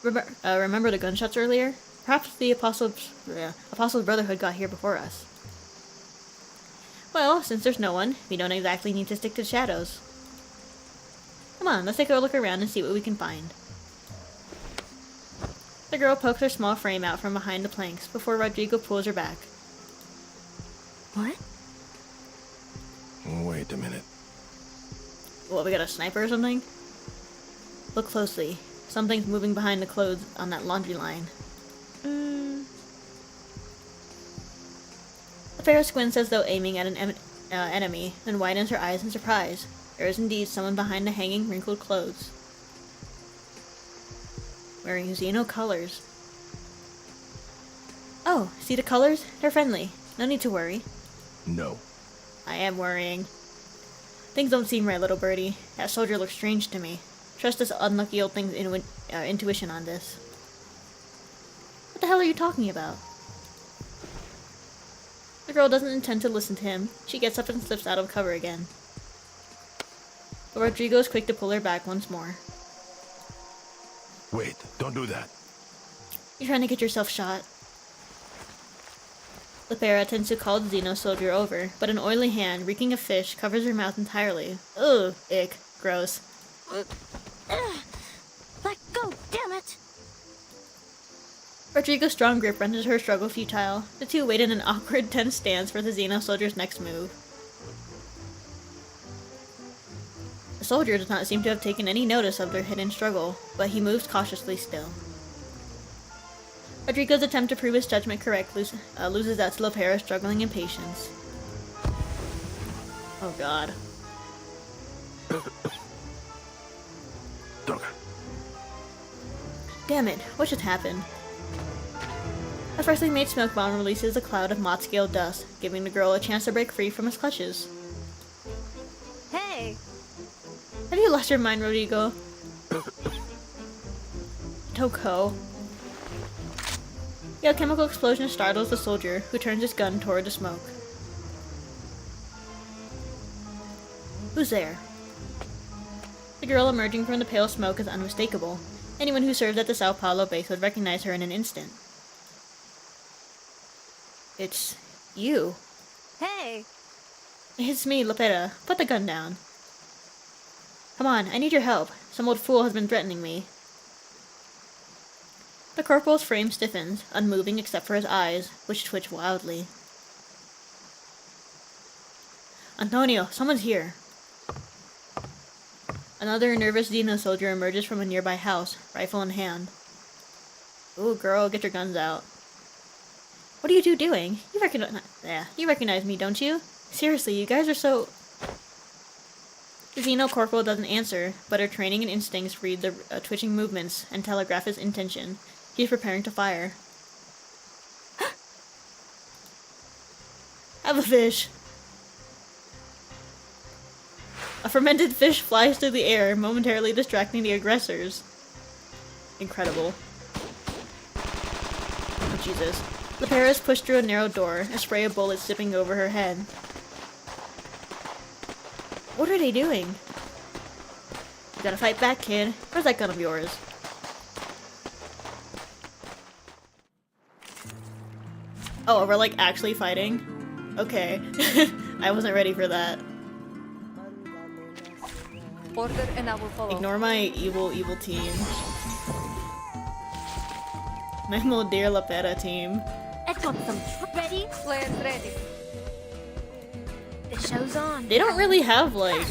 Remember the gunshots earlier? Perhaps the Apostles' Brotherhood got here before us. Well, since there's no one, we don't exactly need to stick to the shadows. Come on, let's take a look around and see what we can find. The girl pokes her small frame out from behind the planks before Rodrigo pulls her back. What? Wait a minute. What, we got a sniper or something? Look closely. Something's moving behind the clothes on that laundry line. The Pharaoh squints as though aiming at an enemy, then widens her eyes in surprise. There is indeed someone behind the hanging, wrinkled clothes. Wearing Xeno colors. Oh, see the colors? They're friendly. No need to worry. No. I am worrying. Things don't seem right, little birdie. That soldier looks strange to me. Trust this unlucky old thing's intuition on this. What the hell are you talking about? The girl doesn't intend to listen to him. She gets up and slips out of cover again. But Rodrigo is quick to pull her back once more. Wait, don't do that. You're trying to get yourself shot. Lepera tends to call the Xeno soldier over, but an oily hand, reeking of fish, covers her mouth entirely. Ugh, ick, gross. Let go, damn it! Rodrigo's strong grip renders her struggle futile. The two wait in an awkward, tense stance for the Xeno soldier's next move. The soldier does not seem to have taken any notice of their hidden struggle, but he moves cautiously still. Rodrigo's attempt to prove his judgment correct loses out to Lepera struggling in patience. Oh god. Droga. Damn it, what just happened? A freshly made smoke bomb releases a cloud of moth-scale dust, giving the girl a chance to break free from his clutches. Hey! Have you lost your mind, Rodrigo? Toko. A chemical explosion startles the soldier, who turns his gun toward the smoke. Who's there? The girl emerging from the pale smoke is unmistakable. Anyone who served at the Sao Paulo base would recognize her in an instant. It's you. Hey! It's me, Lepera. Put the gun down. Come on, I need your help. Some old fool has been threatening me. The corporal's frame stiffens, unmoving except for his eyes, which twitch wildly. Antonio, someone's here. Another nervous Dino soldier emerges from a nearby house, rifle in hand. Ooh, girl, get your guns out. What are you two doing? You recognize me, don't you? Seriously, you guys are so... The Xeno corporal doesn't answer, but her training and instincts read the twitching movements and telegraph his intention. He is preparing to fire. Have a fish! A fermented fish flies through the air, momentarily distracting the aggressors. Incredible. Oh, Jesus. Lepera is pushed through a narrow door, a spray of bullets zipping over her head. What are they doing? You gotta fight back, kid. Where's that gun of yours? Oh, we're like actually fighting? Okay. I wasn't ready for that. Order and I will follow. Ignore my evil team. My moldir Lepera team. Let's want some ready? Players ready. The show's on. They don't really have like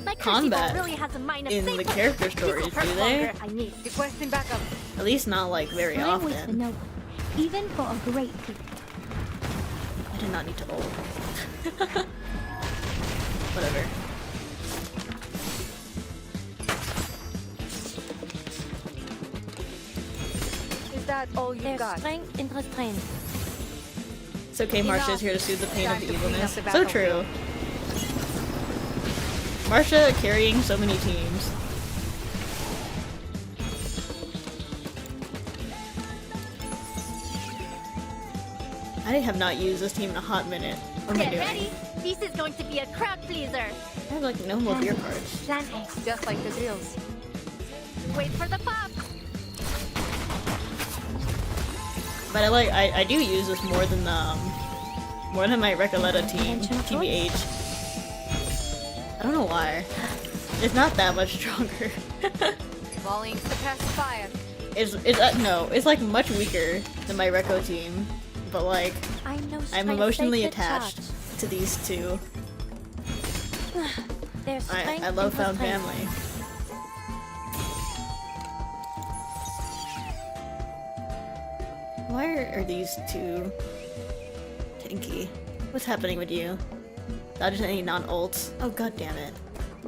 My combat really has a mind of in safe the character stories, do they? I need. Requesting backup. At least not like very Time waits for often. no one, even for a great people. I did not need to ult. Whatever. Is that all you There's got? strength in restraint. It's okay, Marcia is here to soothe the pain of Time the to clean evilness. up the So true. Marcia carrying so many teams. I have not used this team in a hot minute. What am I Get doing? ready. This is going to be a crowd pleaser. I have like no more deer cards. Plan A. Just like the drills. Wait for the pop. But I do use this more than my Recoleta team, TBH. I don't know why. It's not that much stronger. Volleying the pacifier. It's like much weaker than my Reco team. But like, I know I'm emotionally attached to these two. There's I love Found Family. Why are these two tanky? What's happening with you? Not just any non-ults. Oh god damn it.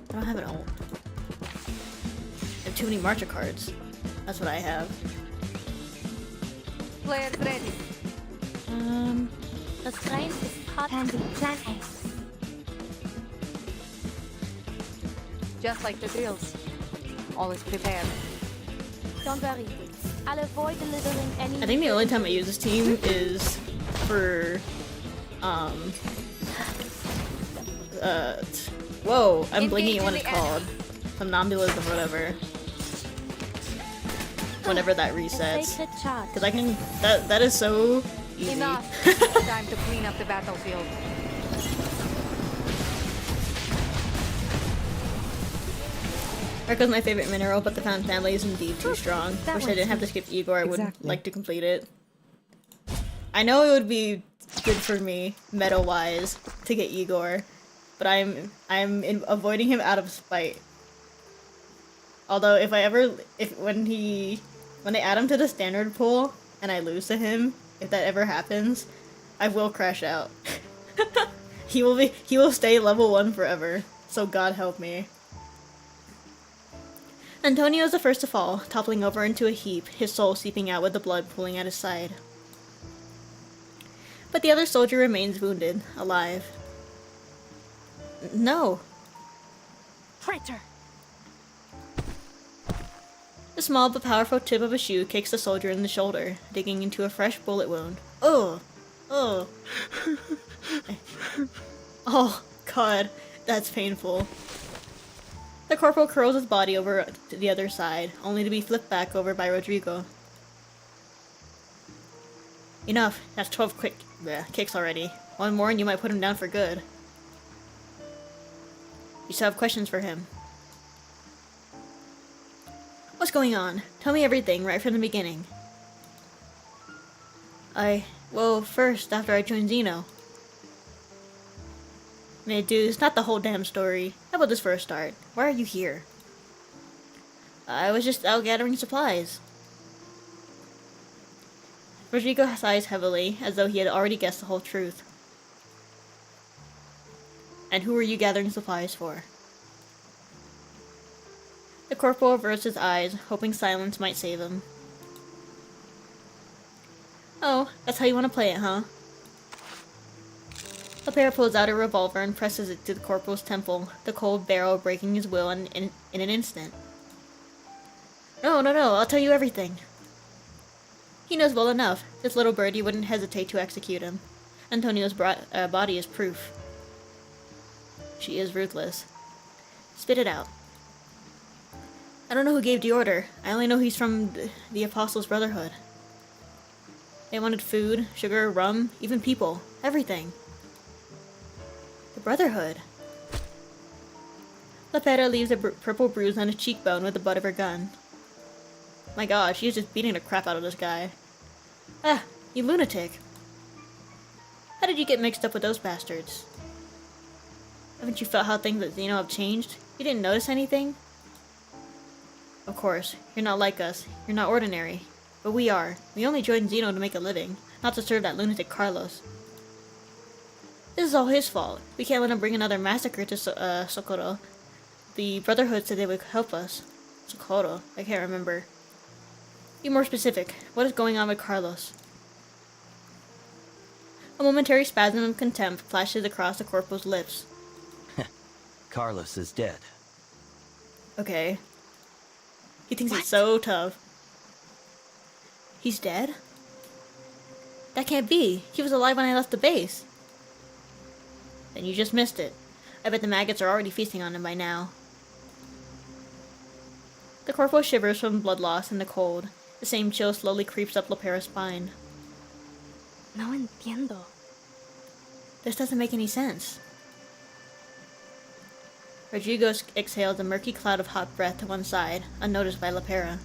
I don't have an ult. I have too many Marcha cards. That's what I have. Players ready. The strength is hot. Plan A. Just like the drills. Always prepared. Don't worry. I'll avoid delivering any. I think the only time I use this team is for whoa, I'm blinking at what it's called. Somnambulism or whatever. Whenever that resets. Sacred charge. Because I can that is so easy. Enough. Time to clean up the battlefield. Reko's my favorite mineral, but the Found Family is indeed too strong. that Wish I one's didn't have to skip Igor, I would Exactly. like to complete it. I know it would be good for me, meta-wise, to get Igor, but I'm avoiding him out of spite. Although when they add him to the standard pool and I lose to him, if that ever happens, I will crash out. He will stay level 1 forever. So God help me. Antonio is the first to fall, toppling over into a heap, his soul seeping out with the blood pooling at his side. But the other soldier remains wounded, alive. No. Traitor. The small but powerful tip of a shoe kicks the soldier in the shoulder, digging into a fresh bullet wound. Ugh. Ugh. Oh, God. That's painful. The corporal curls his body over to the other side, only to be flipped back over by Rodrigo. Enough. That's 12 quick kicks already. One more and you might put him down for good. You still have questions for him. What's going on? Tell me everything right from the beginning. Well, first, after I joined Xeno. Man, dude, it's not the whole damn story. How about this for a start? Why are you here? I was just out gathering supplies. Rodrigo sighs heavily, as though he had already guessed the whole truth. And who are you gathering supplies for? The corporal averts his eyes, hoping silence might save him. Oh, that's how you want to play it, huh? Lapera pulls out a revolver and presses it to the corporal's temple, the cold barrel breaking his will in an instant. No, I'll tell you everything. He knows well enough. This little birdie wouldn't hesitate to execute him. Antonio's body is proof. She is ruthless. Spit it out. I don't know who gave the order. I only know he's from the Apostles' Brotherhood. They wanted food, sugar, rum, even people. Everything. The Brotherhood. Lapera leaves a purple bruise on his cheekbone with the butt of her gun. My god, she's just beating the crap out of this guy. Ah, you lunatic. How did you get mixed up with those bastards? Haven't you felt how things at Xeno have changed? You didn't notice anything? Of course, you're not like us. You're not ordinary. But we are. We only joined Xeno to make a living, not to serve that lunatic Carlos. This is all his fault. We can't let him bring another massacre to Socorro. The Brotherhood said they would help us. Socorro? I can't remember. Be more specific. What is going on with Carlos? A momentary spasm of contempt flashes across the corporal's lips. Carlos is dead. Okay. He thinks it's so tough. He's dead? That can't be. He was alive when I left the base. Then you just missed it. I bet the maggots are already feasting on him by now. The corporal shivers from blood loss and the cold. The same chill slowly creeps up Lapera's spine. No entiendo. This doesn't make any sense. Rodrigo exhales a murky cloud of hot breath to one side, unnoticed by Lapera.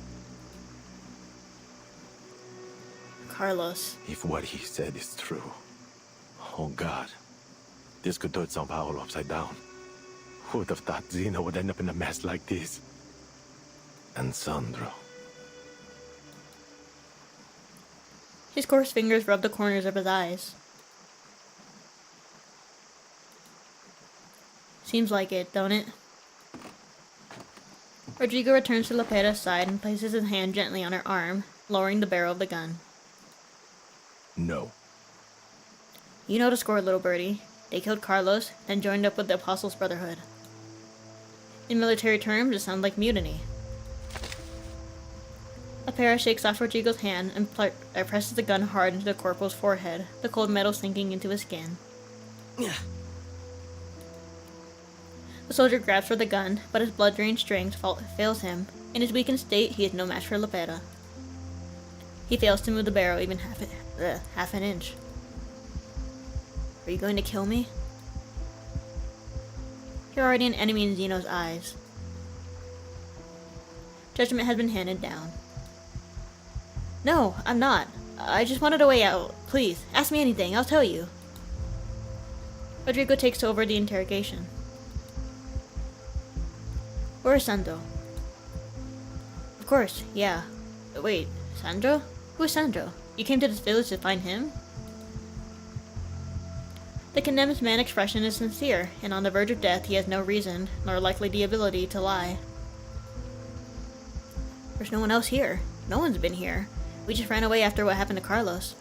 Carlos. If what he said is true, oh God, this could turn Sao Paulo upside down. Who would have thought Xeno would end up in a mess like this? And Sandro. His coarse fingers rub the corners of his eyes. Seems like it, don't it? Rodrigo returns to Lapera's side and places his hand gently on her arm, lowering the barrel of the gun. No. You know the score, little birdie. They killed Carlos, then joined up with the Apostles' Brotherhood. In military terms, it sounds like mutiny. Lapera shakes off Rodrigo's hand and presses the gun hard into the corporal's forehead, the cold metal sinking into his skin. The soldier grabs for the gun, but his blood-drained strength fails him. In his weakened state, he is no match for Lapera. He fails to move the barrel even half an inch. Are you going to kill me? You're already an enemy in Xeno's eyes. Judgment has been handed down. No, I'm not. I just wanted a way out. Please, ask me anything, I'll tell you. Rodrigo takes over the interrogation. Where is Sandro? Of course, yeah. Wait, Sandro? Who is Sandro? You came to this village to find him? The condemned man's expression is sincere, and on the verge of death he has no reason, nor likely the ability to lie. There's no one else here. No one's been here. We just ran away after what happened to Carlos.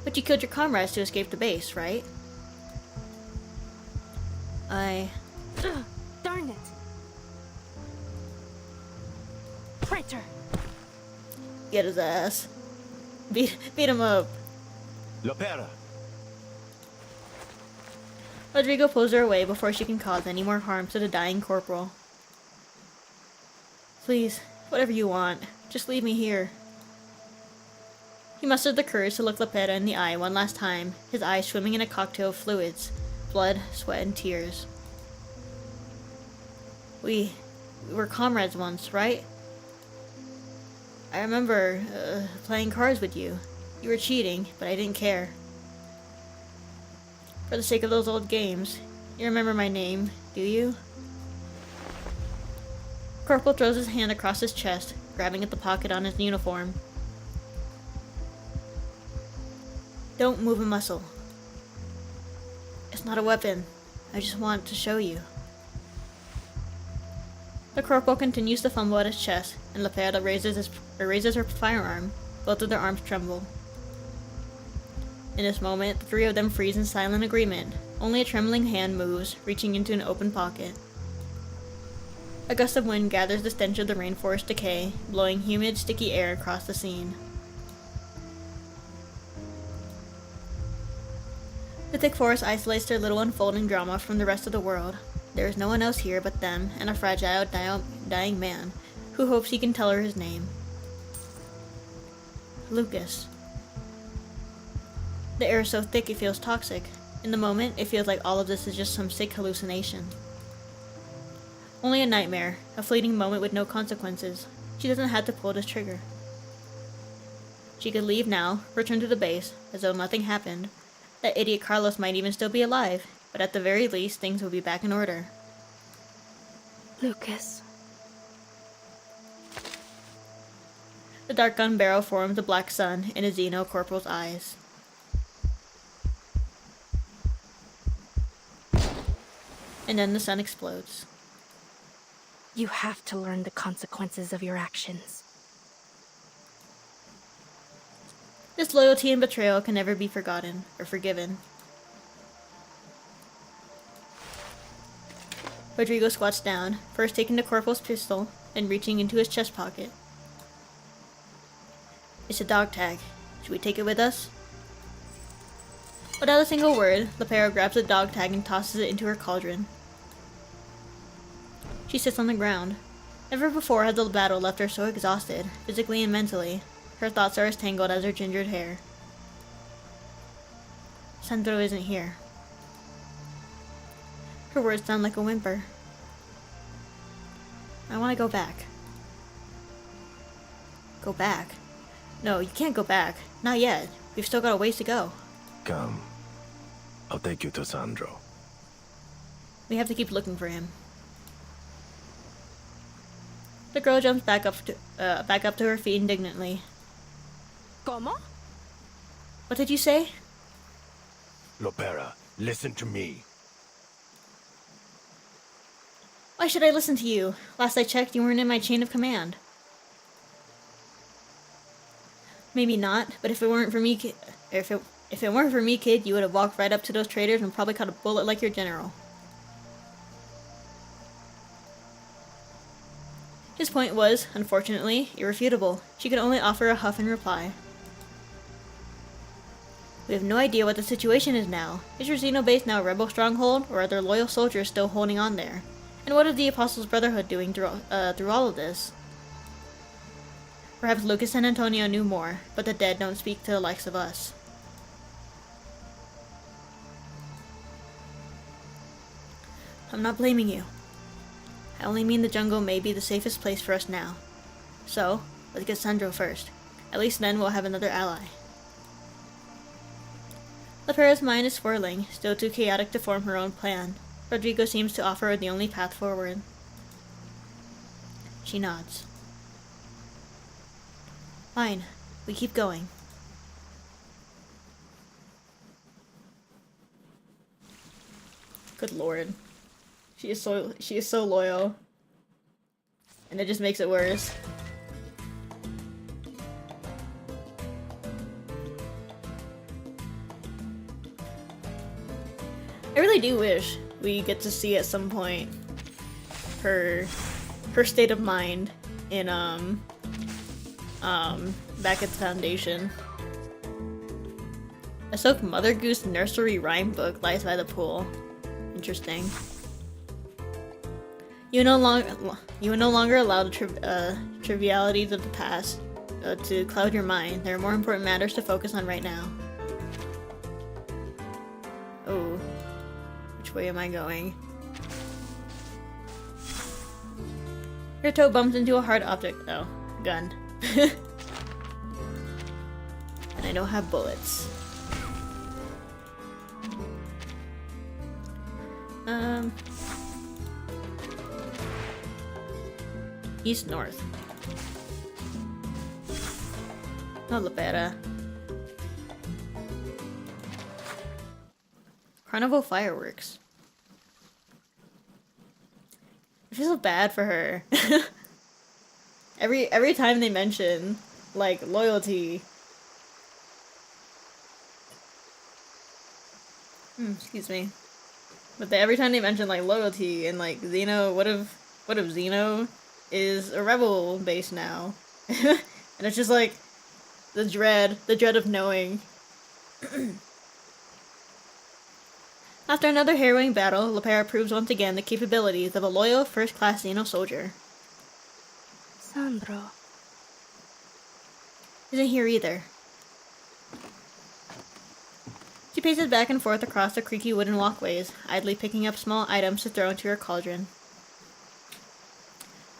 But you killed your comrades to escape the base, right? Ugh, darn it. Traitor. Get his ass. Beat him up. Lapera! Rodrigo pulls her away before she can cause any more harm to the dying corporal. Please, whatever you want, just leave me here. He mustered the courage to look Lepera in the eye one last time, his eyes swimming in a cocktail of fluids, blood, sweat, and tears. We were comrades once, right? I remember playing cards with you. You were cheating, but I didn't care. For the sake of those old games, you remember my name, do you? Corporal throws his hand across his chest, grabbing at the pocket on his uniform. Don't move a muscle. It's not a weapon. I just want to show you. The corporal continues to fumble at his chest, and Lepera raises her firearm. Both of their arms tremble. In this moment, the three of them freeze in silent agreement. Only a trembling hand moves, reaching into an open pocket. A gust of wind gathers the stench of the rainforest decay, blowing humid, sticky air across the scene. The thick forest isolates their little unfolding drama from the rest of the world. There is no one else here but them and a fragile, dying man who hopes he can tell her his name. Lucas. The air is so thick it feels toxic. In the moment, it feels like all of this is just some sick hallucination. Only a nightmare, a fleeting moment with no consequences. She doesn't have to pull this trigger. She could leave now, return to the base, as though nothing happened. That idiot Carlos might even still be alive, but at the very least, things will be back in order. Lucas. The dark gun barrel forms a black sun in a Xeno corporal's eyes. And then the sun explodes. You have to learn the consequences of your actions. Disloyalty and betrayal can never be forgotten or forgiven. Rodrigo squats down, first taking the corporal's pistol, then reaching into his chest pocket. It's a dog tag. Should we take it with us? Without a single word, Lepera grabs the dog tag and tosses it into her cauldron. She sits on the ground. Never before had the battle left her so exhausted, physically and mentally. Her thoughts are as tangled as her gingered hair. Sandro isn't here. Her words sound like a whimper. I want to go back. Go back? No, you can't go back. Not yet. We've still got a ways to go. Come. I'll take you to Sandro. We have to keep looking for him. The girl jumps back up to her feet indignantly. ¿Cómo? What did you say? Lepera, listen to me. Why should I listen to you? Last I checked, you weren't in my chain of command. Maybe not, but if it weren't for me, if it weren't for me, kid, you would have walked right up to those traitors and probably caught a bullet like your general. His point was, unfortunately, irrefutable. She could only offer a huff in reply. We have no idea what the situation is now. Is your Xeno base now a rebel stronghold, or are there loyal soldiers still holding on there? And what is the Apostles' Brotherhood doing through all of this? Perhaps Lucas and Antonio knew more, but the dead don't speak to the likes of us. I'm not blaming you. I only mean the jungle may be the safest place for us now. So, let's get Sandro first. At least then we'll have another ally. Lepera's mind is swirling, still too chaotic to form her own plan. Rodrigo seems to offer her the only path forward. She nods. Fine, we keep going. Good lord. She is so loyal. And it just makes it worse. I really do wish we get to see at some point her state of mind in back at the Foundation. A soaked Mother Goose nursery rhyme book lies by the pool. interesting. You are no longer allow the trivialities of the past to cloud your mind. There are more important matters to focus on right now. Oh. Which way am I going? Your toe bumps into a hard object. Oh, gun. And I don't have bullets. East north. Oh, Lepera. Carnival fireworks. I feel so bad for her. every time they mention like loyalty. Excuse me. But every time they mention like loyalty and like Xeno, what if Xeno is a rebel base now? And it's just like the dread of knowing. After another harrowing battle, Lepera proves once again the capabilities of a loyal first-class Xeno soldier. Sandro. Isn't here either. She paces back and forth across the creaky wooden walkways, idly picking up small items to throw into her cauldron.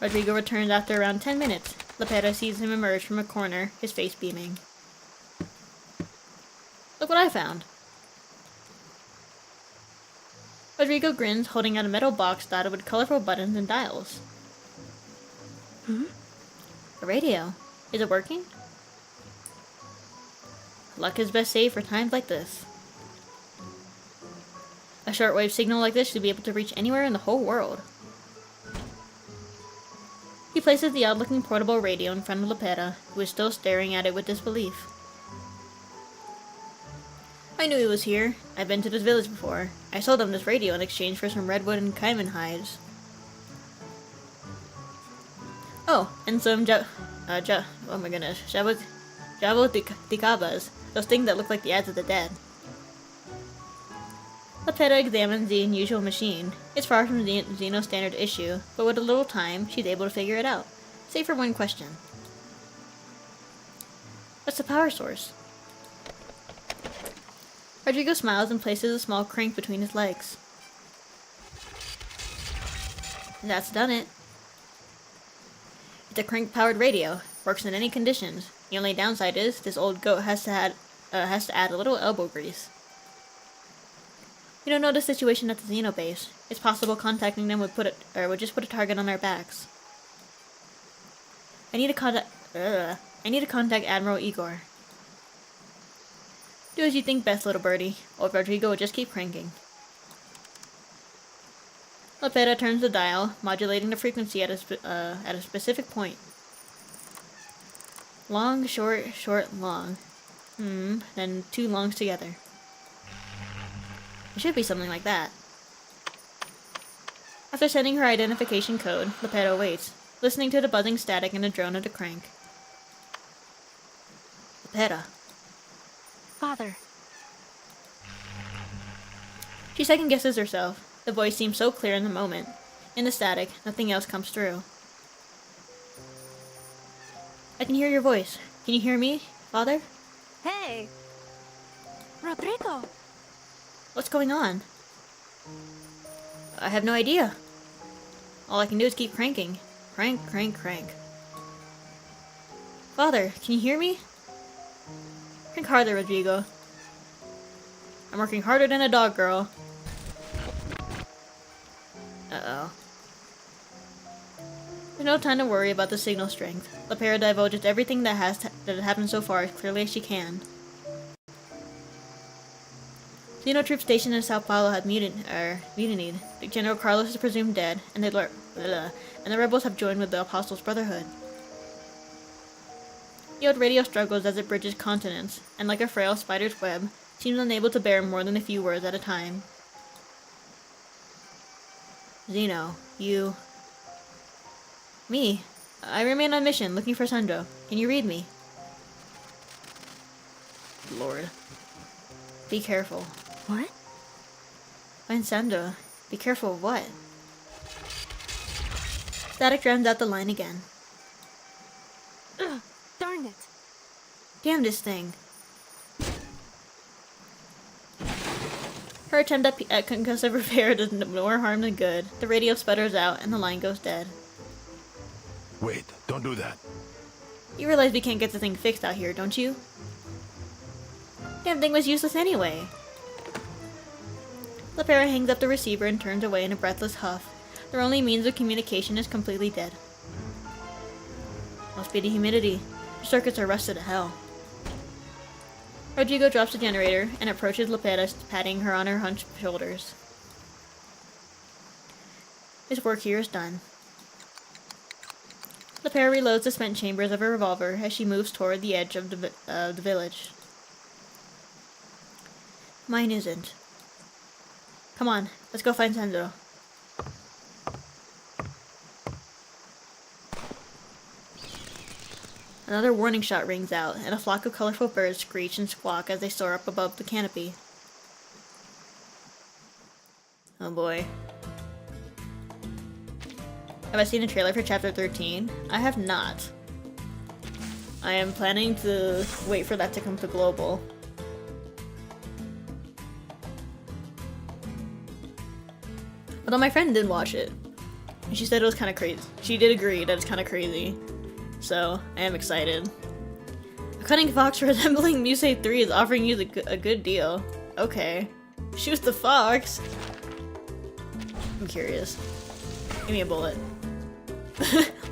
Rodrigo returns after around 10 minutes. Lepera sees him emerge from a corner, his face beaming. Look what I found. Rodrigo grins, holding out a metal box dotted with colorful buttons and dials. A radio. Is it working? Luck is best saved for times like this. A shortwave signal like this should be able to reach anywhere in the whole world. He places the odd-looking portable radio in front of Lepera, who is still staring at it with disbelief. I knew he was here. I've been to this village before. I sold him this radio in exchange for some redwood and caiman hides. Oh, and some oh my goodness, Jaboticabas, those things that look like the eyes of the dead. Lepera examines the unusual machine. It's far from Xeno's standard issue, but with a little time, she's able to figure it out. Save for one question. What's the power source? Rodrigo smiles and places a small crank between his legs. And that's done it. It's a crank-powered radio. Works in any conditions. The only downside is this old goat has to add a little elbow grease. You don't know the situation at the Xeno base. It's possible contacting them would just put a target on our backs. I need to contact Admiral Igor. Do as you think best, little birdie. Old Rodrigo will just keep cranking. Lepera turns the dial, modulating the frequency at a specific point. Long, short, short, long. Then two longs together. It should be something like that. After sending her identification code, Lepera waits, listening to the buzzing static and the drone of the crank. Lepera. Father. She second-guesses herself. The voice seems so clear in the moment. In the static, nothing else comes through. I can hear your voice. Can you hear me, Father? Hey! Rodrigo! What's going on? I have no idea. All I can do is keep cranking. Crank, crank, crank. Father, can you hear me? Crank harder, Rodrigo. I'm working harder than a dog, girl. Uh-oh. There's no time to worry about the signal strength. Lepera divulges everything that has happened so far as clearly as she can. Xeno troops stationed in Sao Paulo had mutinied. General Carlos is presumed dead, and the rebels have joined with the Apostles' Brotherhood. The old radio struggles as it bridges continents, and like a frail spider's web, seems unable to bear more than a few words at a time. Xeno, you... Me. I remain on mission, looking for Sandro. Can you read me? Lord. Be careful. What? Find Sandro. Be careful of what? Static drowns out the line again. Ugh, darn it. Damn this thing. Her attempt at concussive repair does more harm than good. The radio sputters out and the line goes dead. Wait, don't do that. You realize we can't get the thing fixed out here, don't you? Damn thing was useless anyway. Lepera hangs up the receiver and turns away in a breathless huff. Their only means of communication is completely dead. Must be the humidity. The circuits are rusted to hell. Rodrigo drops the generator and approaches Lepera, patting her on her hunched shoulders. His work here is done. Lepera reloads the spent chambers of her revolver as she moves toward the edge of the village. Mine isn't. Come on, let's go find Sandro. Another warning shot rings out, and a flock of colorful birds screech and squawk as they soar up above the canopy. Oh boy. Have I seen a trailer for Chapter 13? I have not. I am planning to wait for that to come to global. Although my friend did watch it, and she said it was kind of crazy. She did agree that it's kind of crazy. So, I am excited. A cunning fox resembling Musei 3 is offering you a good deal. Okay. Shoot the fox! I'm curious. Give me a bullet.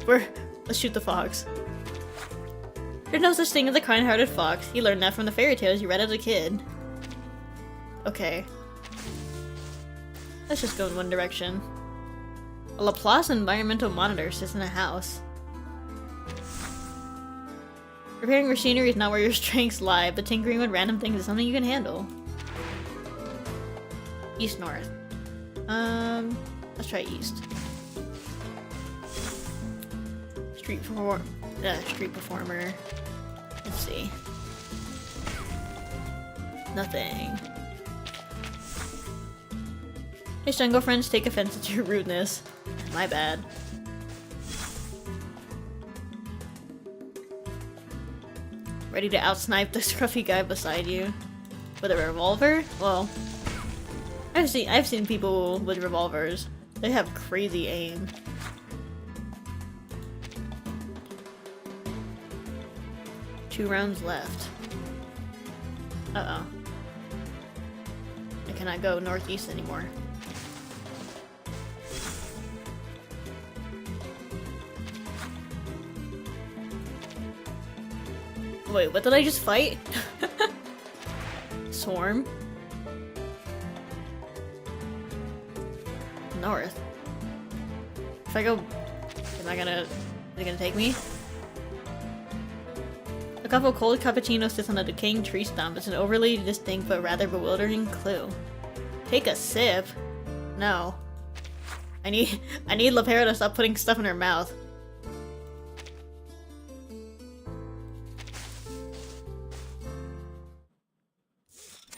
Let's shoot the fox. There's no such thing as a kind-hearted fox. You learned that from the fairy tales you read as a kid. Okay. Let's just go in one direction. A Laplace environmental monitor sits in a house. Repairing machinery is not where your strengths lie, but tinkering with random things is something you can handle. East-north. Let's try east. Street performer. Let's see. Nothing. His jungle friends take offense at your rudeness. My bad. Ready to outsnipe the scruffy guy beside you? With a revolver? Well, I've seen people with revolvers. They have crazy aim. Two rounds left. Uh-oh. I cannot go northeast anymore. Wait, what did I just fight? Swarm? North. If I go... Is it gonna take me? A cup of cold cappuccino sits on a decaying tree stump. It's an overly distinct but rather bewildering clue. Take a sip? No. I need Lepera to stop putting stuff in her mouth.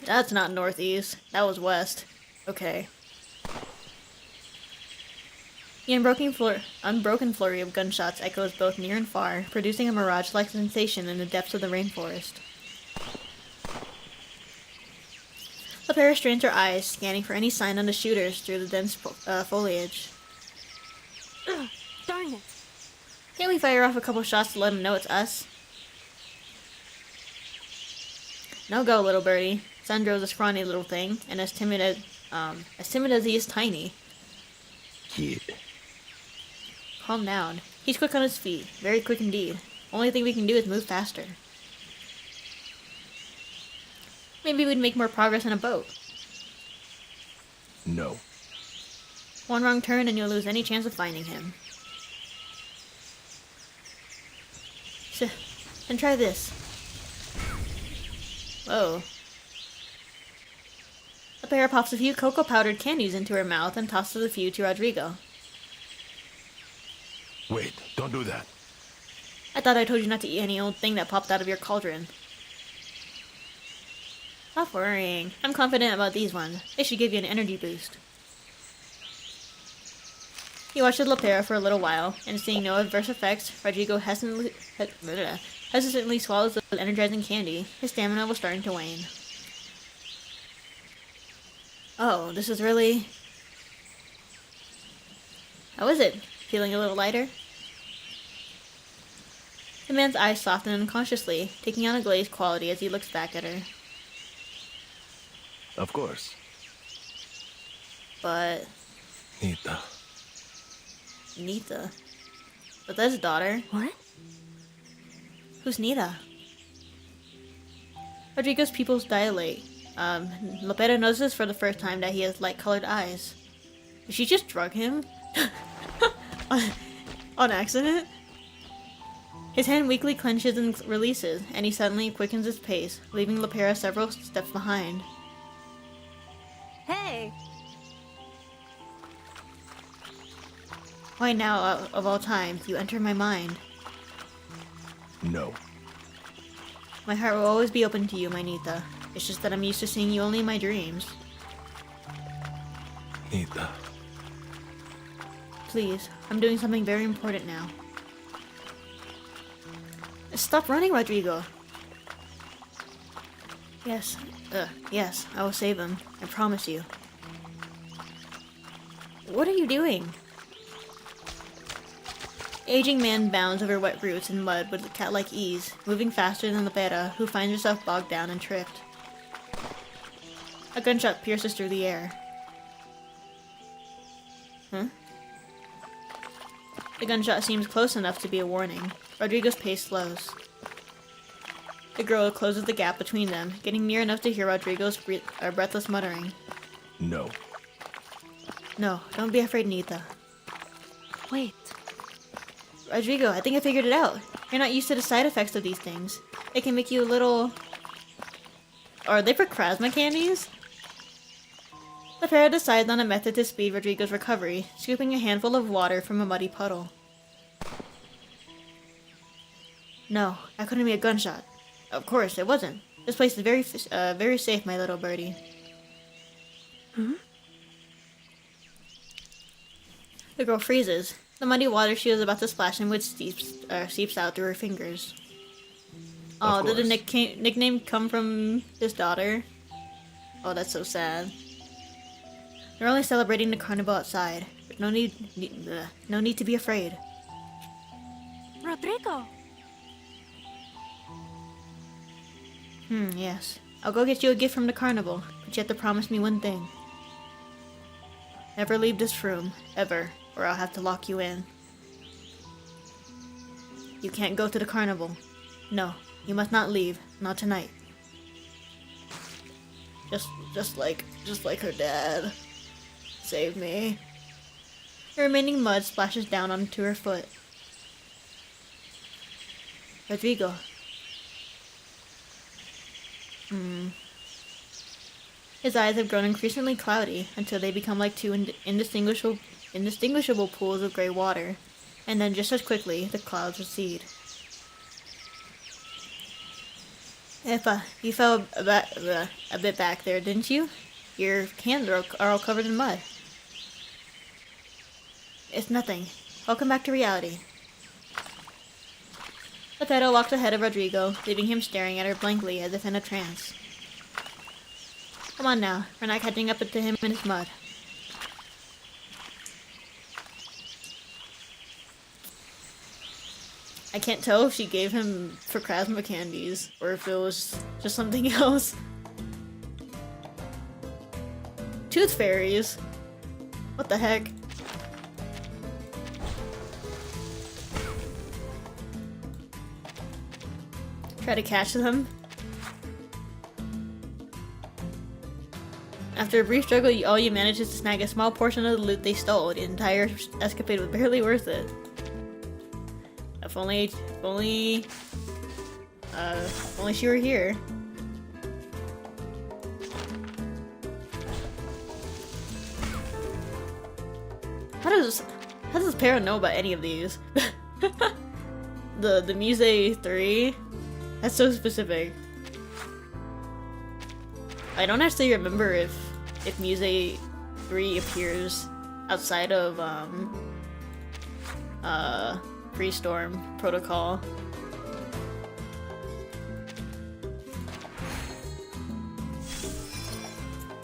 That's not northeast. That was west. Okay. The unbroken flurry of gunshots echoes both near and far, producing a mirage-like sensation in the depths of the rainforest. Lepera strains her eyes, scanning for any sign of the shooters through the dense foliage. Ugh, darn it. Can't we fire off a couple shots to let them know it's us? No go, little birdie. Sandro's a scrawny little thing, and as timid as he is tiny. Kid. Calm down. He's quick on his feet. Very quick indeed. Only thing we can do is move faster. Maybe we'd make more progress in a boat. No. One wrong turn and you'll lose any chance of finding him. Then try this. Whoa. Lepera pops a few cocoa powdered candies into her mouth and tosses a few to Rodrigo. Wait, don't do that. I thought I told you not to eat any old thing that popped out of your cauldron. Stop worrying. I'm confident about these ones. They should give you an energy boost. He watched Lepera for a little while, and seeing no adverse effects, Rodrigo hesitantly swallows the energizing candy. His stamina was starting to wane. Oh, this is really... How is it? Feeling a little lighter? The man's eyes soften unconsciously, taking on a glazed quality as he looks back at her. Of course. But... Nita. Nita? But that's daughter. What? Who's Nita? Rodrigo's pupils dilate. Lepera notices for the first time that he has light-colored eyes. Did she just drug him? on accident? His hand weakly clenches and releases, and he suddenly quickens his pace, leaving Lepera several steps behind. Hey! Why now, of all times, you enter my mind? No. My heart will always be open to you, my Nita. It's just that I'm used to seeing you only in my dreams. Nita. Please, I'm doing something very important now. Stop running, Rodrigo! Yes, I will save him. I promise you. What are you doing? Aging man bounds over wet roots and mud with cat-like ease, moving faster than Lepera, who finds herself bogged down and tripped. A gunshot pierces through the air. Huh? The gunshot seems close enough to be a warning. Rodrigo's pace slows. The girl closes the gap between them, getting near enough to hear Rodrigo's breathless muttering. No. No, don't be afraid, Nita. Wait. Rodrigo, I think I figured it out. You're not used to the side effects of these things. It can make you a little... Are they for Krasma candies? The pair decides on a method to speed Rodrigo's recovery, scooping a handful of water from a muddy puddle. No, that couldn't be a gunshot. Of course, it wasn't. This place is very safe, my little birdie. Hmm? The girl freezes. The muddy water she was about to splash in with seeps out through her fingers. Oh, did the nickname come from his daughter? Oh, that's so sad. They're only celebrating the carnival outside, but no need to be afraid. Rodrigo! Yes. I'll go get you a gift from the carnival, but you have to promise me one thing. Never leave this room, ever, or I'll have to lock you in. You can't go to the carnival. No, you must not leave, not tonight. Just like her dad. Save me. The remaining mud splashes down onto her foot. Rodrigo. His eyes have grown increasingly cloudy until they become like two indistinguishable pools of gray water, and then just as quickly the clouds recede. Epa, you fell a bit back there, didn't you? Your hands are all covered in mud. It's nothing. Welcome back to reality. Lepera walks ahead of Rodrigo, leaving him staring at her blankly as if in a trance. Come on now, we're not catching up to him in his mud. I can't tell if she gave him for Krasma candies, or if it was just something else. Tooth fairies? What the heck? Try to catch them. After a brief struggle, all you manage is to snag a small portion of the loot they stole. The entire escapade was barely worth it. If only she were here. How does Para know about any of these? the Muse 3? That's so specific. I don't actually remember if Muse 3 appears outside of pre-storm protocol.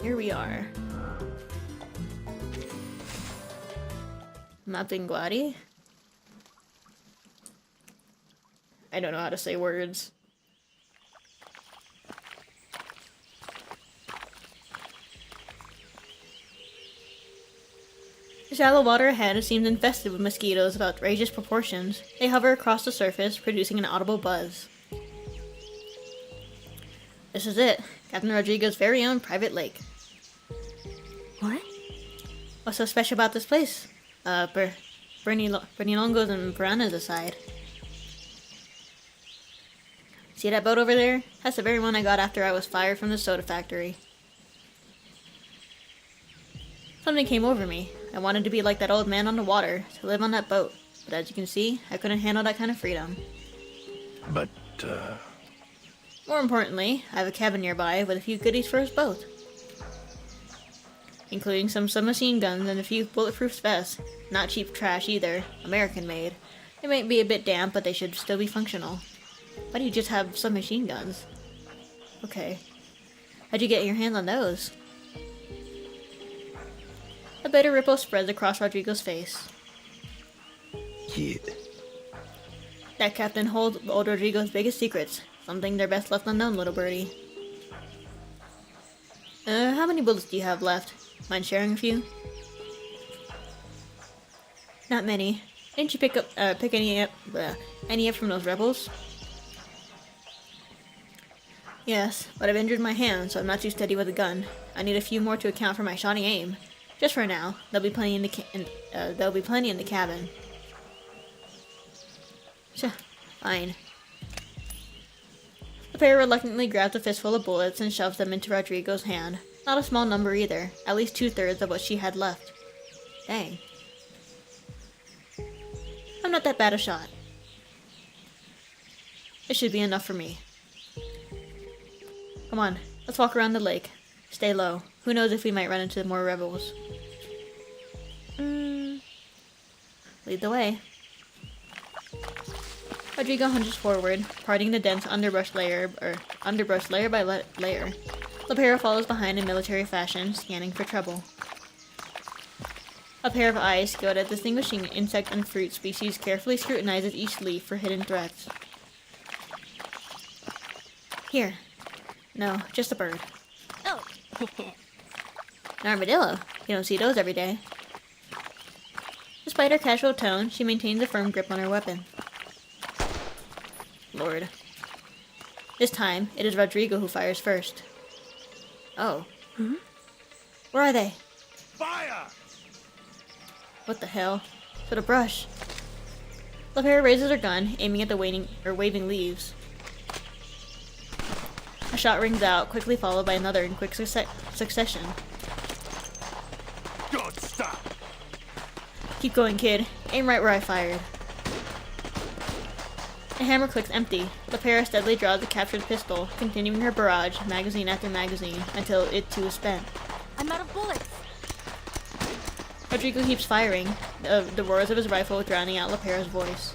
Here we are. Mapinguari? I don't know how to say words. The shallow water ahead seems infested with mosquitoes of outrageous proportions. They hover across the surface, producing an audible buzz. This is it, Captain Rodrigo's very own private lake. What? What's so special about this place? Bernilongos and piranhas aside. See that boat over there? That's the very one I got after I was fired from the soda factory. Something came over me. I wanted to be like that old man on the water, to live on that boat. But as you can see, I couldn't handle that kind of freedom. But, More importantly, I have a cabin nearby with a few goodies for us both. Including some submachine guns and a few bulletproof vests. Not cheap trash either, American made. They might be a bit damp, but they should still be functional. Why do you just have submachine guns? Okay. How'd you get your hands on those? A bitter ripple spreads across Rodrigo's face. kid. That captain holds old Rodrigo's biggest secrets. Something they're best left unknown, little birdie. How many bullets do you have left? Mind sharing a few? Not many. Didn't you pick any up from those rebels? Yes, but I've injured my hand, so I'm not too steady with a gun. I need a few more to account for my shoddy aim. Just for now. There'll be plenty in the cabin. Fine. The pair reluctantly grabs a fistful of bullets and shoves them into Rodrigo's hand. Not a small number either. At least 2/3 of what she had left. Dang. I'm not that bad a shot. It should be enough for me. Come on, let's walk around the lake. Stay low. Who knows if we might run into more rebels. Lead the way. Rodrigo hunches forward, parting the dense underbrush layer by layer. Lapera follows behind in military fashion, scanning for trouble. A pair of eyes skilled at distinguishing insect and fruit species carefully scrutinizes each leaf for hidden threats. Here. No, just a bird. Oh. An armadillo. You don't see those every day. Despite her casual tone, she maintains a firm grip on her weapon. Lord. This time, it is Rodrigo who fires first. Oh. Where are they? Fire! What the hell? For the brush. Lapera raises her gun, aiming at the waving leaves. A shot rings out, quickly followed by another in quick succession. Don't stop! Keep going, kid. Aim right where I fired. The hammer clicks empty. Lapera steadily draws the captured pistol, continuing her barrage, magazine after magazine, until it too is spent. I'm out of bullets. Rodrigo keeps firing, the roars of his rifle drowning out Lapera's voice.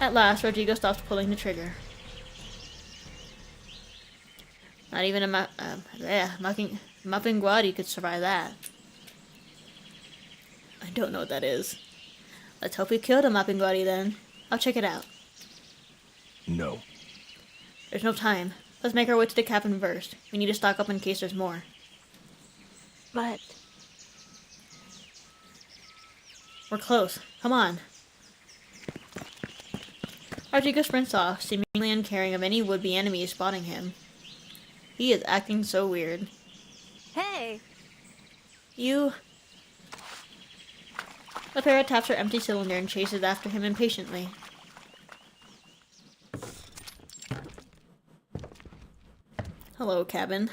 At last, Rodrigo stops pulling the trigger. Not even a Mapinguari could survive that. I don't know what that is. Let's hope we killed a Mapinguari then. I'll check it out. No. There's no time. Let's make our way to the cabin first. We need to stock up in case there's more. But We're close. Come on. Rodrigo sprints off, seemingly uncaring of any would-be enemies spotting him. He is acting so weird. hey, You... Lapera taps her empty cylinder and chases after him impatiently. Hello, cabin.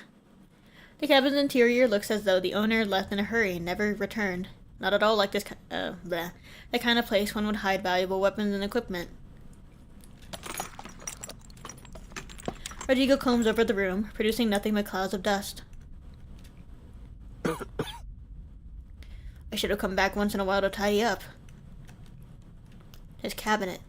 The cabin's interior looks as though the owner left in a hurry and never returned. Not at all like the kind of place one would hide valuable weapons and equipment. Rodrigo combs over the room, producing nothing but clouds of dust. I should have come back once in a while to tidy up. His cabinet.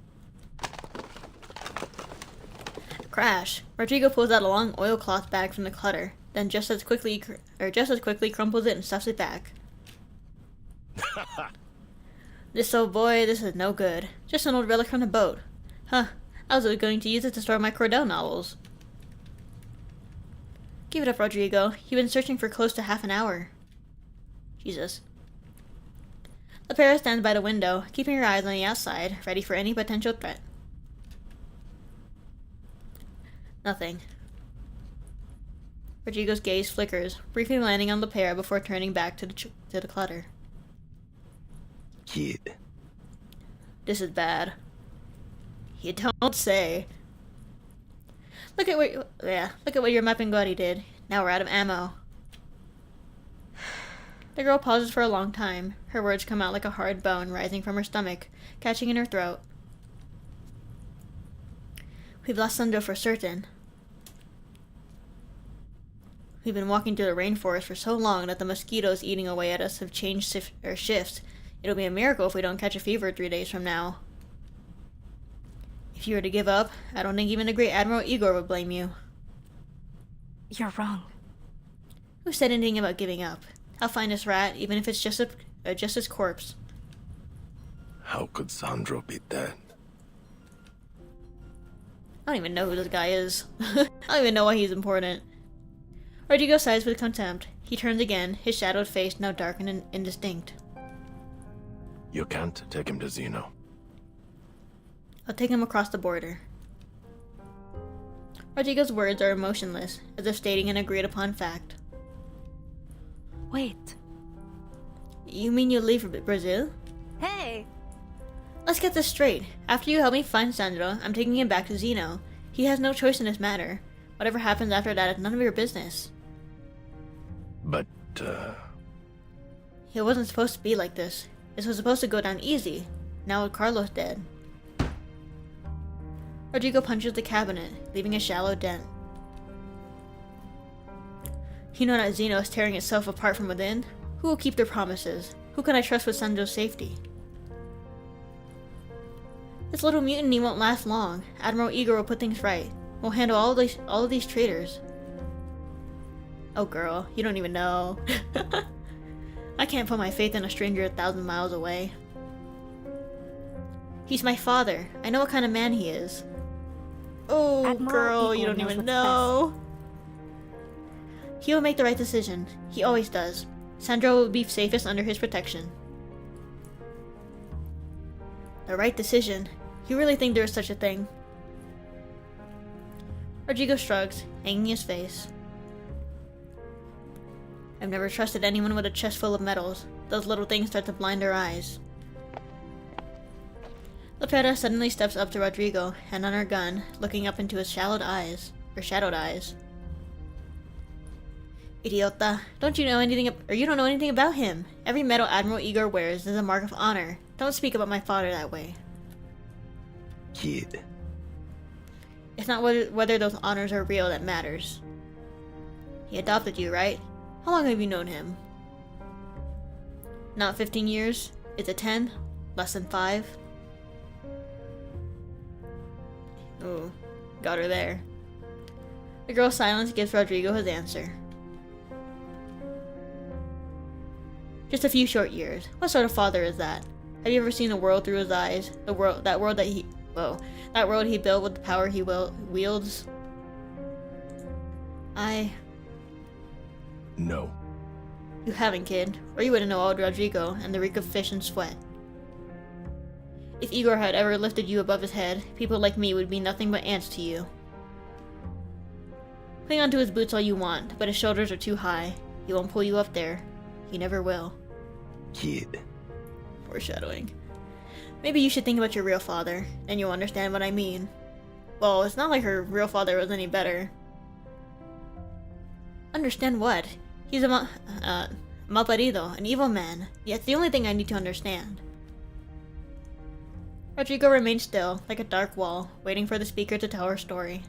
Crash. Rodrigo pulls out a long oilcloth bag from the clutter, then just as quickly crumples it and stuffs it back. This old boy, this is no good. Just an old relic from the boat. Huh. I was going to use it to store my Cordell novels. Give it up, Rodrigo. You've been searching for close to half an hour. Jesus. The pair stands by the window, keeping her eyes on the outside, ready for any potential threat. Nothing. Rodrigo's gaze flickers, briefly landing on the pair before turning back to the clutter. Kid. This is bad. You don't say. Look at what your mapping buddy did. Now we're out of ammo. The girl pauses for a long time. Her words come out like a hard bone rising from her stomach, catching in her throat. We've lost Sandro for certain. We've been walking through the rainforest for so long that the mosquitoes eating away at us have changed shifts. It'll be a miracle if we don't catch a fever 3 days from now. If you were to give up, I don't think even the great Admiral Igor would blame you. You're wrong. Who said anything about giving up? I'll find this rat, even if it's just his corpse. How could Sandro be dead? I don't even know who this guy is. I don't even know why he's important. Rodrigo sighs with contempt. He turns again, his shadowed face now dark and indistinct. You can't take him to Zeno. I'll take him across the border. Rodrigo's words are emotionless, as if stating an agreed-upon fact. Wait. You mean you'll leave for Brazil? Hey! Let's get this straight. After you help me find Sandro, I'm taking him back to Zeno. He has no choice in this matter. Whatever happens after that is none of your business. But, It wasn't supposed to be like this. This was supposed to go down easy. Now with Carlos dead. Rodrigo punches the cabinet, leaving a shallow dent. You know that Zeno is tearing itself apart from within? Who will keep their promises? Who can I trust with Sandro's safety? This little mutiny won't last long. Admiral Igor will put things right. We'll handle all of these traitors. Oh girl, you don't even know. I can't put my faith in a stranger 1,000 miles away. He's my father. I know what kind of man he is. Oh Admiral girl, Igor you don't knows even what's know. He will make the right decision. He always does. Sandro will be safest under his protection. The right decision? You really think there is such a thing? Rodrigo shrugs, hanging his face. I've never trusted anyone with a chest full of medals. Those little things start to blind their eyes. Lepera suddenly steps up to Rodrigo, hand on her gun, looking up into his shadowed eyes. Idiota, you don't know anything about him. Every medal Admiral Igor wears is a mark of honor. Don't speak about my father that way. kid. It's not whether those honors are real that matters. He adopted you, right? How long have you known him? Not 15 years? Is it 10? Less than 5? Ooh, got her there. The girl's silence gives Rodrigo his answer. Just a few short years. What sort of father is that? Have you ever seen the world through his eyes? That world he built with the power he wields? No. You haven't, kid, or you wouldn't know old Rodrigo and the reek of fish and sweat. If Igor had ever lifted you above his head, people like me would be nothing but ants to you. Cling onto his boots all you want, but his shoulders are too high. He won't pull you up there. He never will. Kid. Foreshadowing. Maybe you should think about your real father, and you'll understand what I mean. Well, it's not like her real father was any better. Understand what? He's a malparido, an evil man. Yeah, it's the only thing I need to understand. Rodrigo remained still, like a dark wall, waiting for the speaker to tell her story.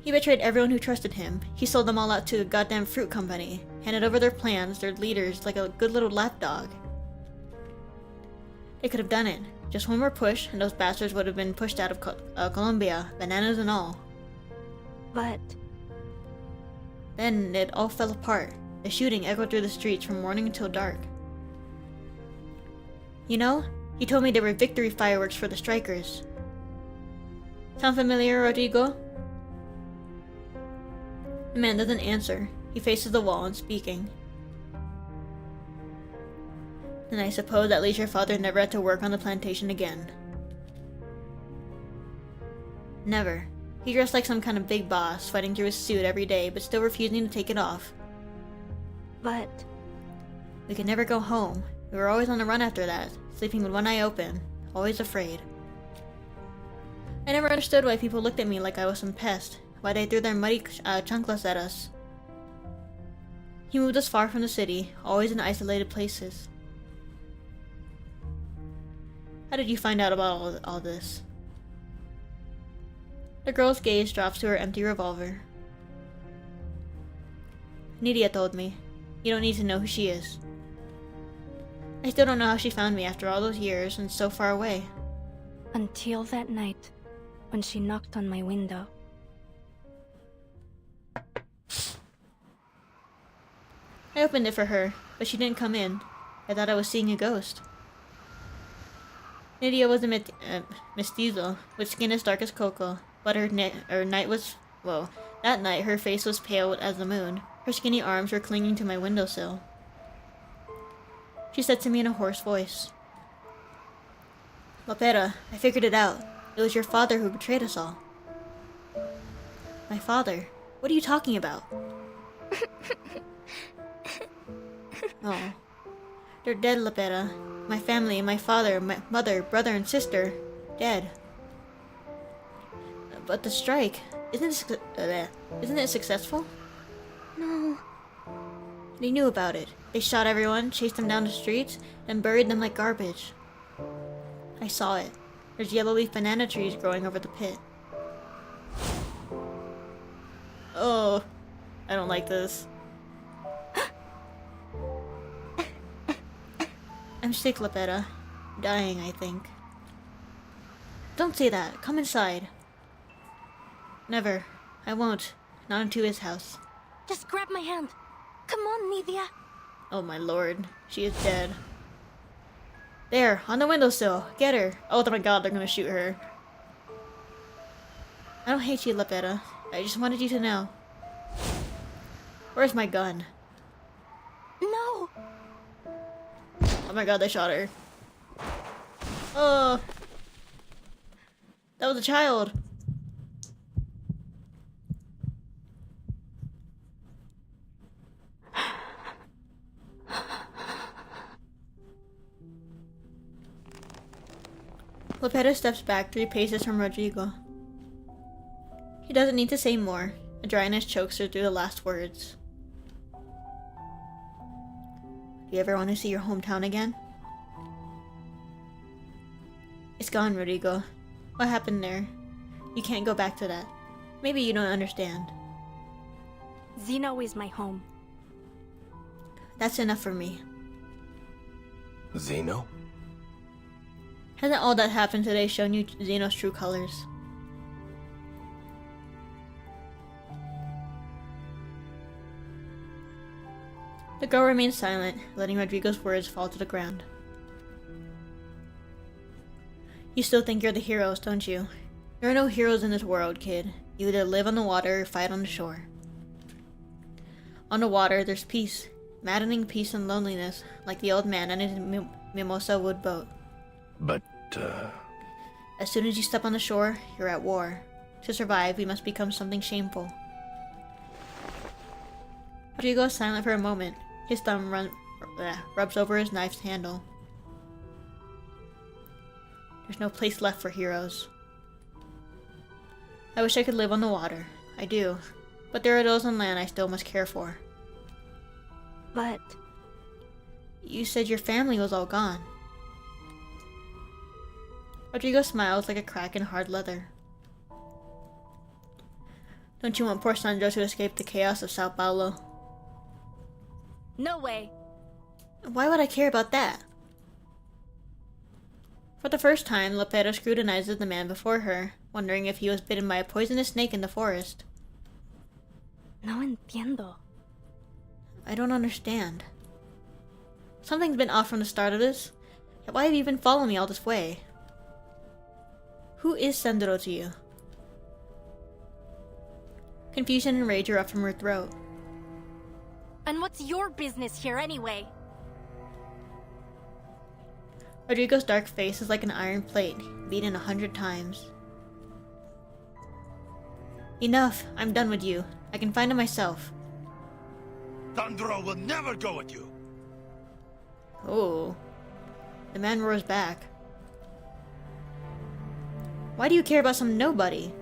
He betrayed everyone who trusted him. He sold them all out to a goddamn fruit company, handed over their plans, their leaders, like a good little lapdog. They could have done it. Just one more push, and those bastards would have been pushed out of Colombia, bananas and all. But Then it all fell apart. The shooting echoed through the streets from morning until dark. You know, he told me there were victory fireworks for the strikers. Sound familiar, Rodrigo? The man doesn't answer. He faces the wall, unspeaking. Then I suppose at least your father never had to work on the plantation again. Never. He dressed like some kind of big boss, fighting through his suit every day, but still refusing to take it off. but We could never go home. We were always on the run after that, sleeping with one eye open, always afraid. I never understood why people looked at me like I was some pest, why they threw their muddy chanclas at us. He moved us far from the city, always in isolated places. How did you find out about all this? The girl's gaze drops to her empty revolver. Nydia told me. You don't need to know who she is. I still don't know how she found me after all those years and so far away. until that night when she knocked on my window. I opened it for her, but she didn't come in. I thought I was seeing a ghost. Nydia was a mestizo, with skin as dark as cocoa, but her night was, well, that night her face was pale as the moon. Her skinny arms were clinging to my windowsill. She said to me in a hoarse voice, "Lopera, I figured it out. It was your father who betrayed us all." My father? What are you talking about? Oh. They're dead, Lopera. My family, my father, my mother, brother, and sister, dead. But the strike, isn't it successful? No. They knew about it. They shot everyone, chased them down the streets, and buried them like garbage. I saw it. There's yellow leaf banana trees growing over the pit. Oh, I don't like this. I'm sick, Lopera. Dying, I think. Don't say that. Come inside. Never. I won't. Not into his house. Just grab my hand. Come on, Nydia. Oh my lord. She is dead. There, on the windowsill. Get her. Oh my god, they're gonna shoot her. I don't hate you, Lopera. I just wanted you to know. Where's my gun? No. Oh my god, they shot her. Oh. That was a child. Lopera steps back 3 paces from Rodrigo. He doesn't need to say more. A dryness chokes her through the last words. Do you ever want to see your hometown again? It's gone, Rodrigo. What happened there? You can't go back to that. Maybe you don't understand. Zeno is my home. That's enough for me. Zeno? Hasn't all that happened today shown you Zeno's true colors? The girl remains silent, letting Rodrigo's words fall to the ground. You still think you're the heroes, don't you? There are no heroes in this world, kid. You either live on the water or fight on the shore. On the water, there's peace. Maddening peace and loneliness, like the old man on his mimosa wood boat. But, As soon as you step on the shore, you're at war. To survive, we must become something shameful. Rodrigo is silent for a moment. His thumb rubs over his knife's handle. There's no place left for heroes. I wish I could live on the water. I do. But there are those on land I still must care for. But You said your family was all gone. Rodrigo smiles like a crack in hard leather. Don't you want poor Sandro to escape the chaos of Sao Paulo? no way. Why would I care about that? For the first time, Lepera scrutinizes the man before her, wondering if he was bitten by a poisonous snake in the forest. No entiendo. I don't understand. Something's been off from the start of this. Why have you been following me all this way? Who is Sendero to you? Confusion and rage erupt from her throat. And what's your business here anyway? Rodrigo's dark face is like an iron plate, beaten 100 times. Enough. I'm done with you. I can find it myself. Sandro will never go with you. Oh. The man roars back. Why do you care about some nobody?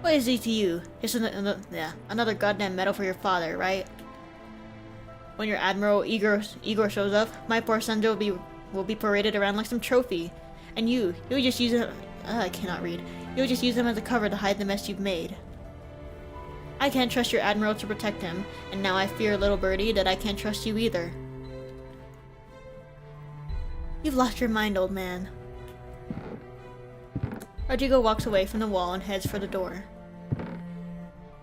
What is he to you? Just another goddamn medal for your father, right? When your Admiral Igor shows up, my poor Sandro will be paraded around like some trophy. And you'll just use him. I cannot read. You'll just use him as a cover to hide the mess you've made. I can't trust your Admiral to protect him, and now I fear, little birdie, that I can't trust you either. You've lost your mind, old man. Rodrigo walks away from the wall and heads for the door.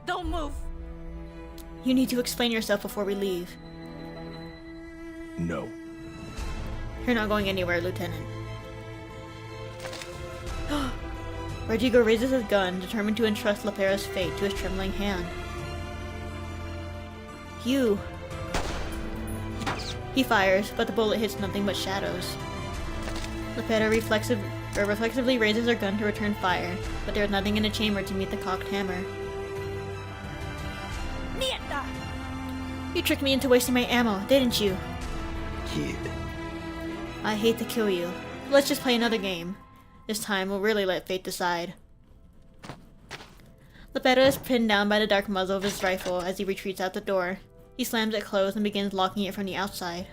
Don't move! You need to explain yourself before we leave. No. You're not going anywhere, Lieutenant. Rodrigo raises his gun, determined to entrust Lepera's fate to his trembling hand. You! He fires, but the bullet hits nothing but shadows. Lepera reflexively raises her gun to return fire, but there is nothing in the chamber to meet the cocked hammer. Nieta! You tricked me into wasting my ammo, didn't you? Kid. I hate to kill you. Let's just play another game. This time, we'll really let fate decide. Lepera is pinned down by the dark muzzle of his rifle as he retreats out the door. He slams it closed and begins locking it from the outside.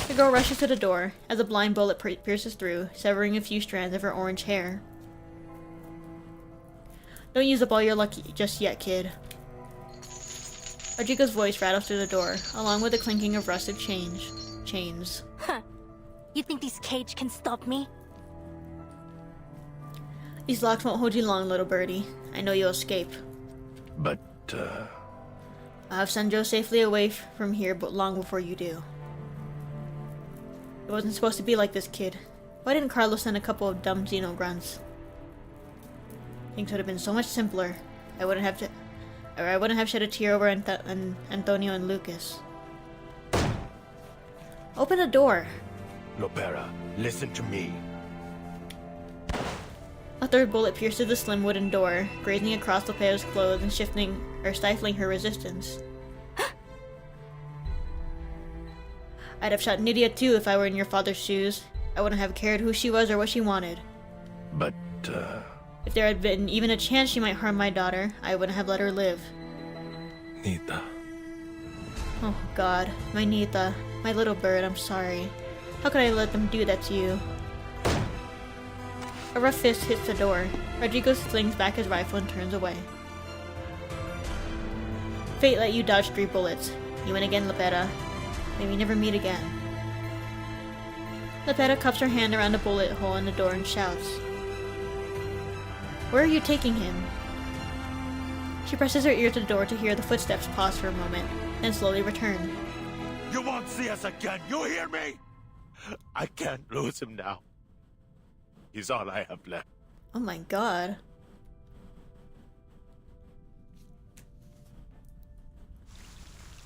The girl rushes to the door as a blind bullet pierces through, severing a few strands of her orange hair. Don't use up all your luck just yet, kid. Rodrigo's voice rattles through the door, along with the clinking of rusted chains. Huh. You think this cage can stop me? These locks won't hold you long, little birdie. I know you'll escape. But, I'll have Sandro safely away from here but long before you do. It wasn't supposed to be like this, kid. Why didn't Carlos send a couple of dumb Xeno grunts? Things would have been so much simpler. I wouldn't have shed a tear over Antonio and Lucas. Open the door. Lepera, listen to me. A third bullet pierces the slim wooden door, grazing across Lepera's clothes and stifling her resistance. I'd have shot Nydia too if I were in your father's shoes. I wouldn't have cared who she was or what she wanted. But, If there had been even a chance she might harm my daughter, I wouldn't have let her live. Nita. Oh God, my Nita, my little bird, I'm sorry. How could I let them do that to you? A rough fist hits the door. Rodrigo slings back his rifle and turns away. Fate let you dodge 3 bullets. You win again, Lepera. May we never meet again. Lepera cups her hand around a bullet hole in the door and shouts. Where are you taking him? She presses her ear to the door to hear the footsteps pause for a moment, then slowly return. You won't see us again, you hear me? I can't lose him now. He's all I have left. Oh my God.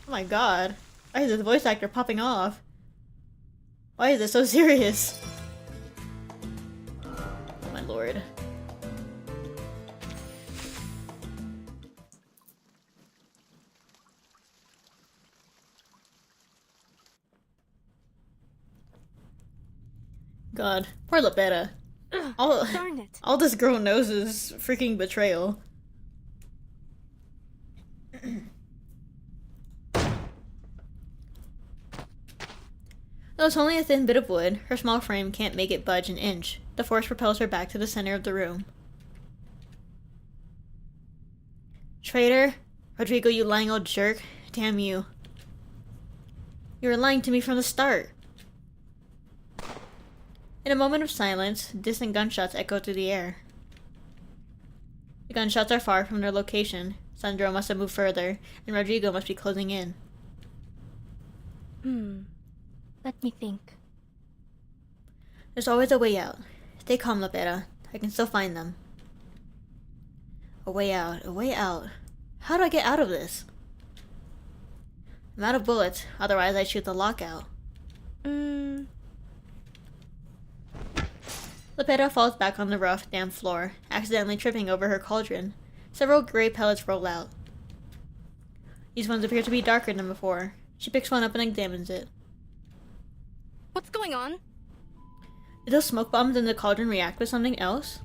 Oh my God. Why is this voice actor popping off? Why is it so serious? Oh my lord. God, poor Lepera. Darn it. All this girl knows is freaking betrayal. Though it's only a thin bit of wood, her small frame can't make it budge an inch. The force propels her back to the center of the room. Traitor! Rodrigo, you lying old jerk. Damn you. You were lying to me from the start. In a moment of silence, distant gunshots echo through the air. The gunshots are far from their location. Sandro must have moved further, and Rodrigo must be closing in. Let me think. There's always a way out. Stay calm, Lopera. I can still find them. A way out, a way out. How do I get out of this? I'm out of bullets, otherwise I'd shoot the lockout. Lopera falls back on the rough, damp floor, accidentally tripping over her cauldron. Several gray pellets roll out. These ones appear to be darker than before. She picks one up and examines it. What's going on? Did those smoke bombs in the cauldron react with something else?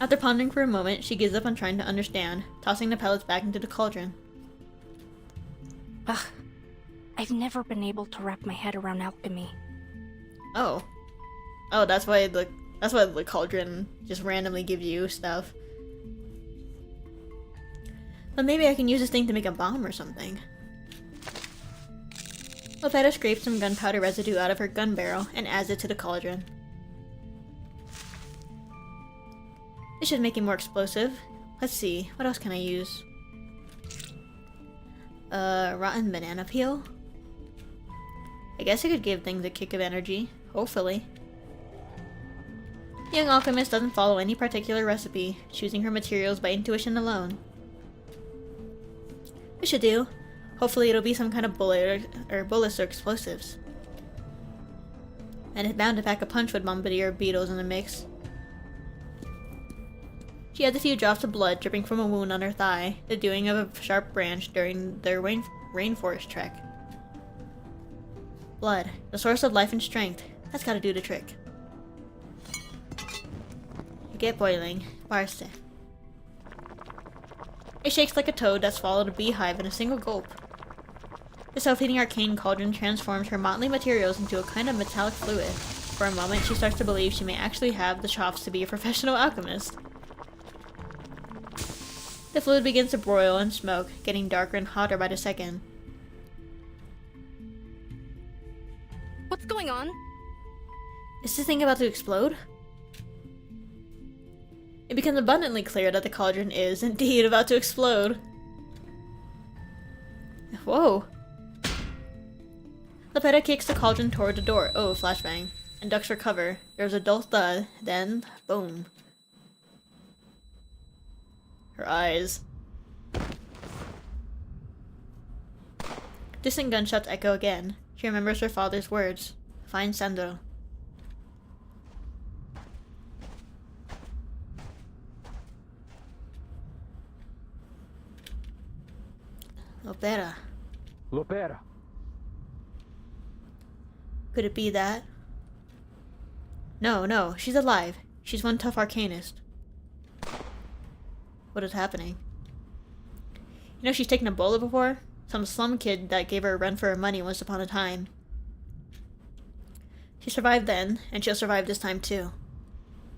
After pondering for a moment, she gives up on trying to understand, tossing the pellets back into the cauldron. Ugh. I've never been able to wrap my head around alchemy. Oh, that's why the cauldron just randomly gives you stuff. But maybe I can use this thing to make a bomb or something. Lopera scrapes some gunpowder residue out of her gun barrel and adds it to the cauldron. This should make it more explosive. Let's see, what else can I use? Rotten banana peel? I guess I could give things a kick of energy. Hopefully. The young alchemist doesn't follow any particular recipe, choosing her materials by intuition alone. This should do. Hopefully it'll be some kind of bullet or bullets or explosives. And it's bound to pack a punch with bombardier beetles in the mix. She has a few drops of blood dripping from a wound on her thigh, the doing of a sharp branch during their rainforest trek. Blood, the source of life and strength. That's gotta do the trick. You get boiling. Barste. It shakes like a toad that swallowed a beehive in a single gulp. The self-heating arcane cauldron transforms her motley materials into a kind of metallic fluid. For a moment, she starts to believe she may actually have the chops to be a professional alchemist. The fluid begins to broil and smoke, getting darker and hotter by the second. What's going on? Is this thing about to explode? It becomes abundantly clear that the cauldron is, indeed, about to explode. Whoa. Lopera kicks the cauldron toward the door, oh, flashbang, and ducks for cover. There's a dull thud, then, boom. Her eyes. Distant gunshots echo again. She remembers her father's words. Find Sandro. Lopera. Lopera. Could it be that? No, she's alive. She's one tough arcanist. What is happening? You know she's taken a bullet before? Some slum kid that gave her a run for her money once upon a time. She survived then, and she'll survive this time too.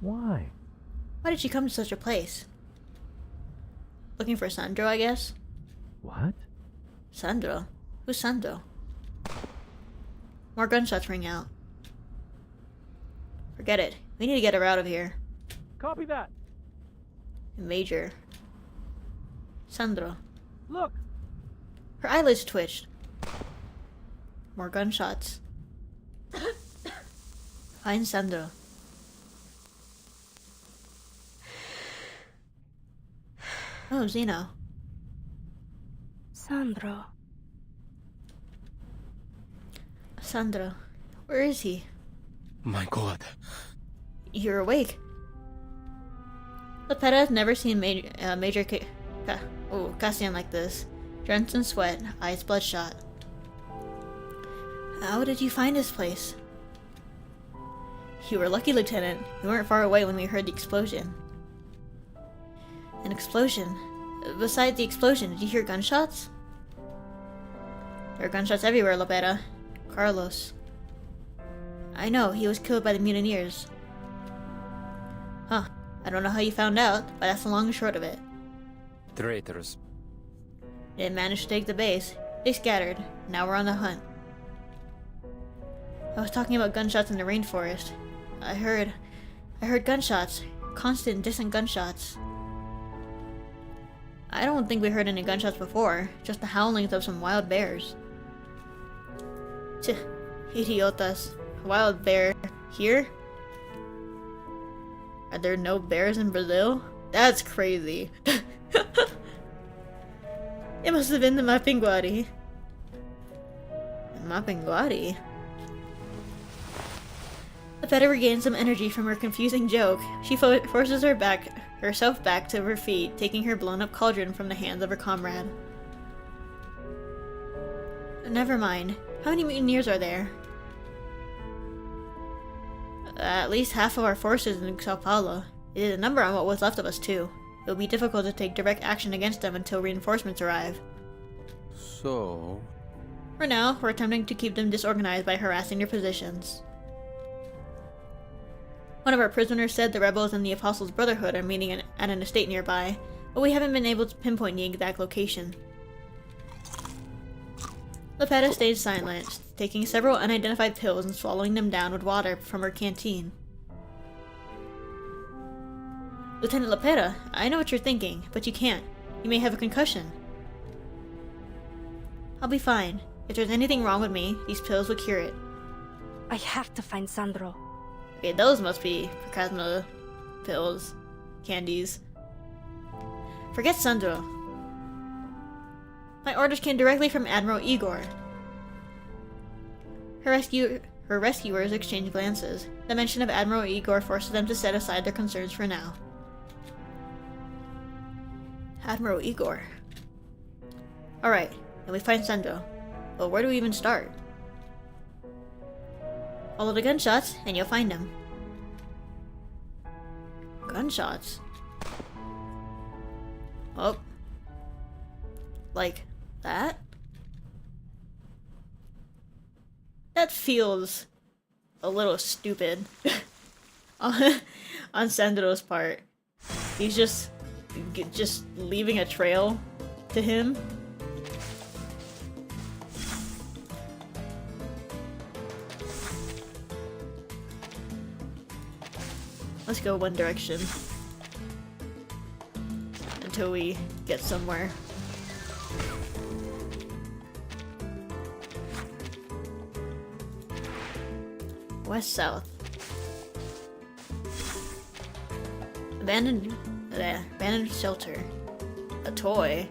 Why? Why did she come to such a place? Looking for Sandro, I guess? What? Sandro? Who's Sandro? More gunshots ring out. Forget it. We need to get her out of here. Copy that. Major. Sandro. Look. Her eyelids twitched. More gunshots. Find Sandro. Oh, Zeno. Sandro. Sandro. Where is he? My God. You're awake. Lopera has never seen Major Cassian like this. Drenched in sweat, eyes bloodshot. How did you find this place? You were lucky, Lieutenant. We weren't far away when we heard the explosion. An explosion? Besides the explosion, did you hear gunshots? There are gunshots everywhere, Lopera. Carlos. I know, he was killed by the mutineers. Huh. I don't know how you found out, but that's the long and short of it. Traitors. They didn't manage to take the base. They scattered. Now we're on the hunt. I was talking about gunshots in the rainforest. I heard gunshots. Constant, distant gunshots. I don't think we heard any gunshots before. Just the howlings of some wild bears. Tch, idiotas. A wild bear here? Are there no bears in Brazil? That's crazy. It must have been the Mapinguari. Mapinguari? Lepeta regains some energy from her confusing joke. She forces herself back to her feet, taking her blown-up cauldron from the hands of her comrade. Never mind. How many mutineers are there? At least half of our forces in Sao Paulo. It is a number on what was left of us, too. It will be difficult to take direct action against them until reinforcements arrive. So... For now, we're attempting to keep them disorganized by harassing their positions. One of our prisoners said the rebels and the Apostles' Brotherhood are meeting at an estate nearby, but we haven't been able to pinpoint the exact location. Lepeta stayed silent, taking several unidentified pills and swallowing them down with water from her canteen. Lieutenant Lepeta, I know what you're thinking, but you can't. You may have a concussion. I'll be fine. If there's anything wrong with me, these pills will cure it. I have to find Sandro. Okay, those must be Procasma pills. Candies. Forget Sandro. My orders came directly from Admiral Igor. Her rescuers exchanged glances. The mention of Admiral Igor forces them to set aside their concerns for now. Admiral Igor. Alright, then we find Sandro. But where do we even start? Follow the gunshots, and you'll find him. Gunshots? Oh. Like that? That feels a little stupid on Sandro's part. He's just leaving a trail to him. Let's go one direction until we get somewhere. West-south. Abandoned shelter. A toy.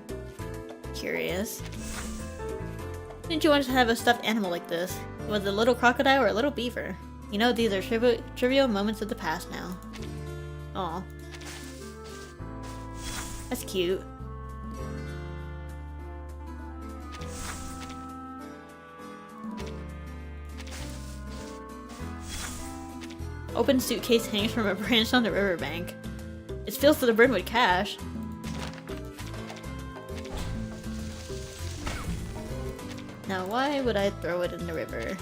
Curious. Didn't you want to have a stuffed animal like this? Was it a little crocodile or a little beaver? You know, these are trivial moments of the past now. Aw. That's cute. Open suitcase hangs from a branch on the riverbank. It's filled to the brim with cash. Now, why would I throw it in the river?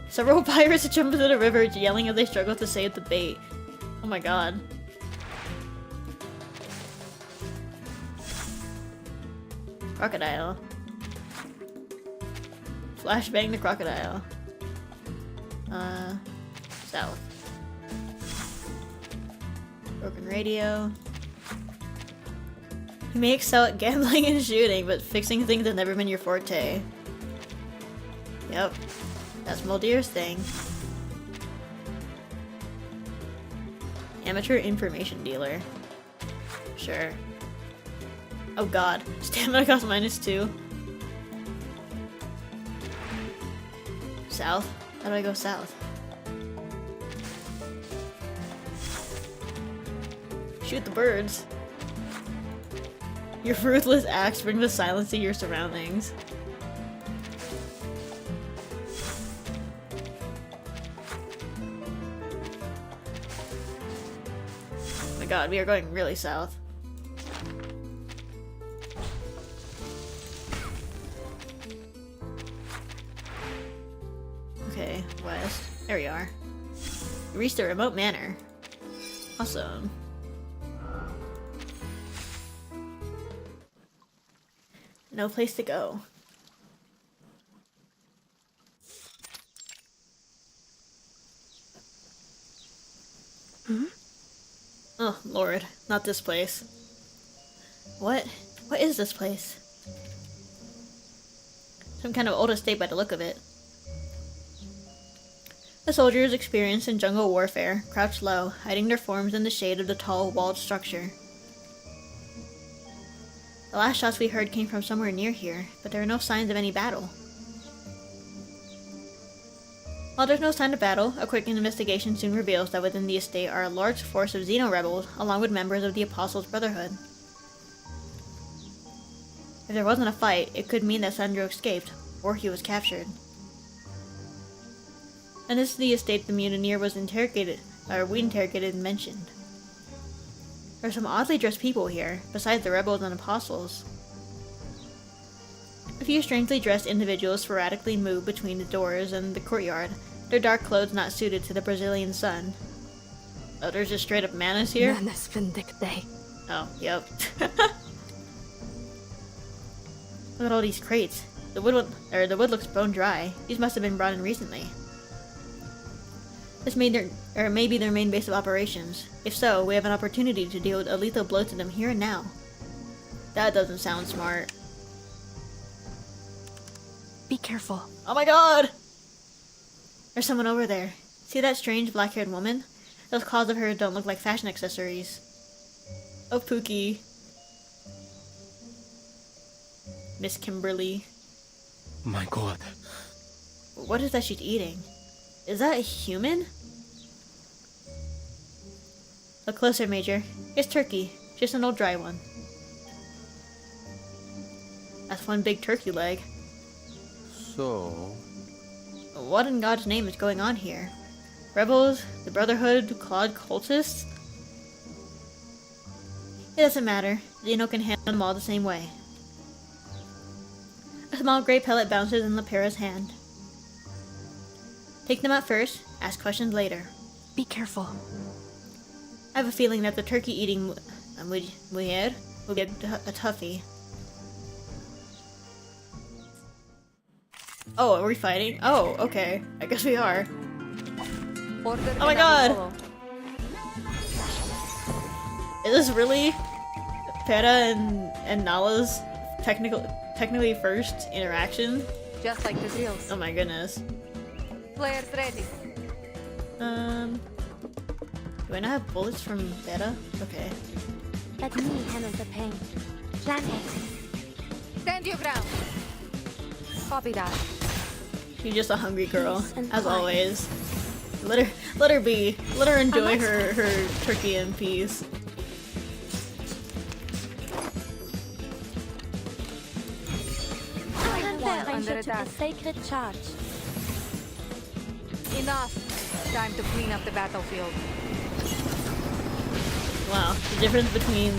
Several pirates jump into the river, yelling as they struggle to save the bait. Oh my god. Crocodile. Flashbang the crocodile. South. Broken radio. You may excel at gambling and shooting, but fixing things has never been your forte. Yep. That's Moldir's thing. Amateur information dealer. Sure. Oh god. Stamina cost -2. South? How do I go south? Shoot the birds. Your ruthless acts bring the silence to your surroundings. Oh my god, we are going really south. Okay, west. There we are. We reached a remote manor. Awesome. No place to go. Oh, Lord. Not this place. What? What is this place? Some kind of old estate by the look of it. The soldiers experienced in jungle warfare crouched low, hiding their forms in the shade of the tall, walled structure. The last shots we heard came from somewhere near here, but there are no signs of any battle. While there's no sign of battle, a quick investigation soon reveals that within the estate are a large force of Xeno rebels, along with members of the Apostles' Brotherhood. If there wasn't a fight, it could mean that Sandro escaped, or he was captured. And this is the estate the mutineer was interrogated and mentioned. There are some oddly dressed people here, besides the rebels and apostles. A few strangely dressed individuals sporadically move between the doors and the courtyard, their dark clothes not suited to the Brazilian sun. Oh, there's just straight up manas here? Manas vindictae. Oh, yep. Look at all these crates. The wood looks bone dry. These must have been brought in recently. This may be their main base of operations. If so, we have an opportunity to deal a lethal blow to them here and now. That doesn't sound smart. Be careful. Oh my god! There's someone over there. See that strange black-haired woman? Those claws of hers don't look like fashion accessories. Oh, Pookie. Miss Kimberly. My god. What is that she's eating? Is that a human? Look closer, Major. It's turkey. Just an old dry one. That's one big turkey leg. So, What in God's name is going on here? Rebels? The Brotherhood? Clawed cultists? It doesn't matter. Xeno can handle them all the same way. A small gray pellet bounces in Lepera's hand. Take them out first, ask questions later. Be careful. I have a feeling that the turkey-eating mujer will get a toughie. Oh, are we fighting? Oh, okay. I guess we are. Oh my god! Is this really Pera and Nala's technically first interaction? Just like the drills. Oh my goodness. Players ready. Do I not have bullets from Pera? Okay. Let me handle the pain. Plan A. Stand your ground. Copy that. She's just a hungry girl, Peace and as quiet. always. Let her be. Let her enjoy her turkey in peace. Under attack. Sacred charge. Enough. Time to clean up the battlefield. Wow, the difference between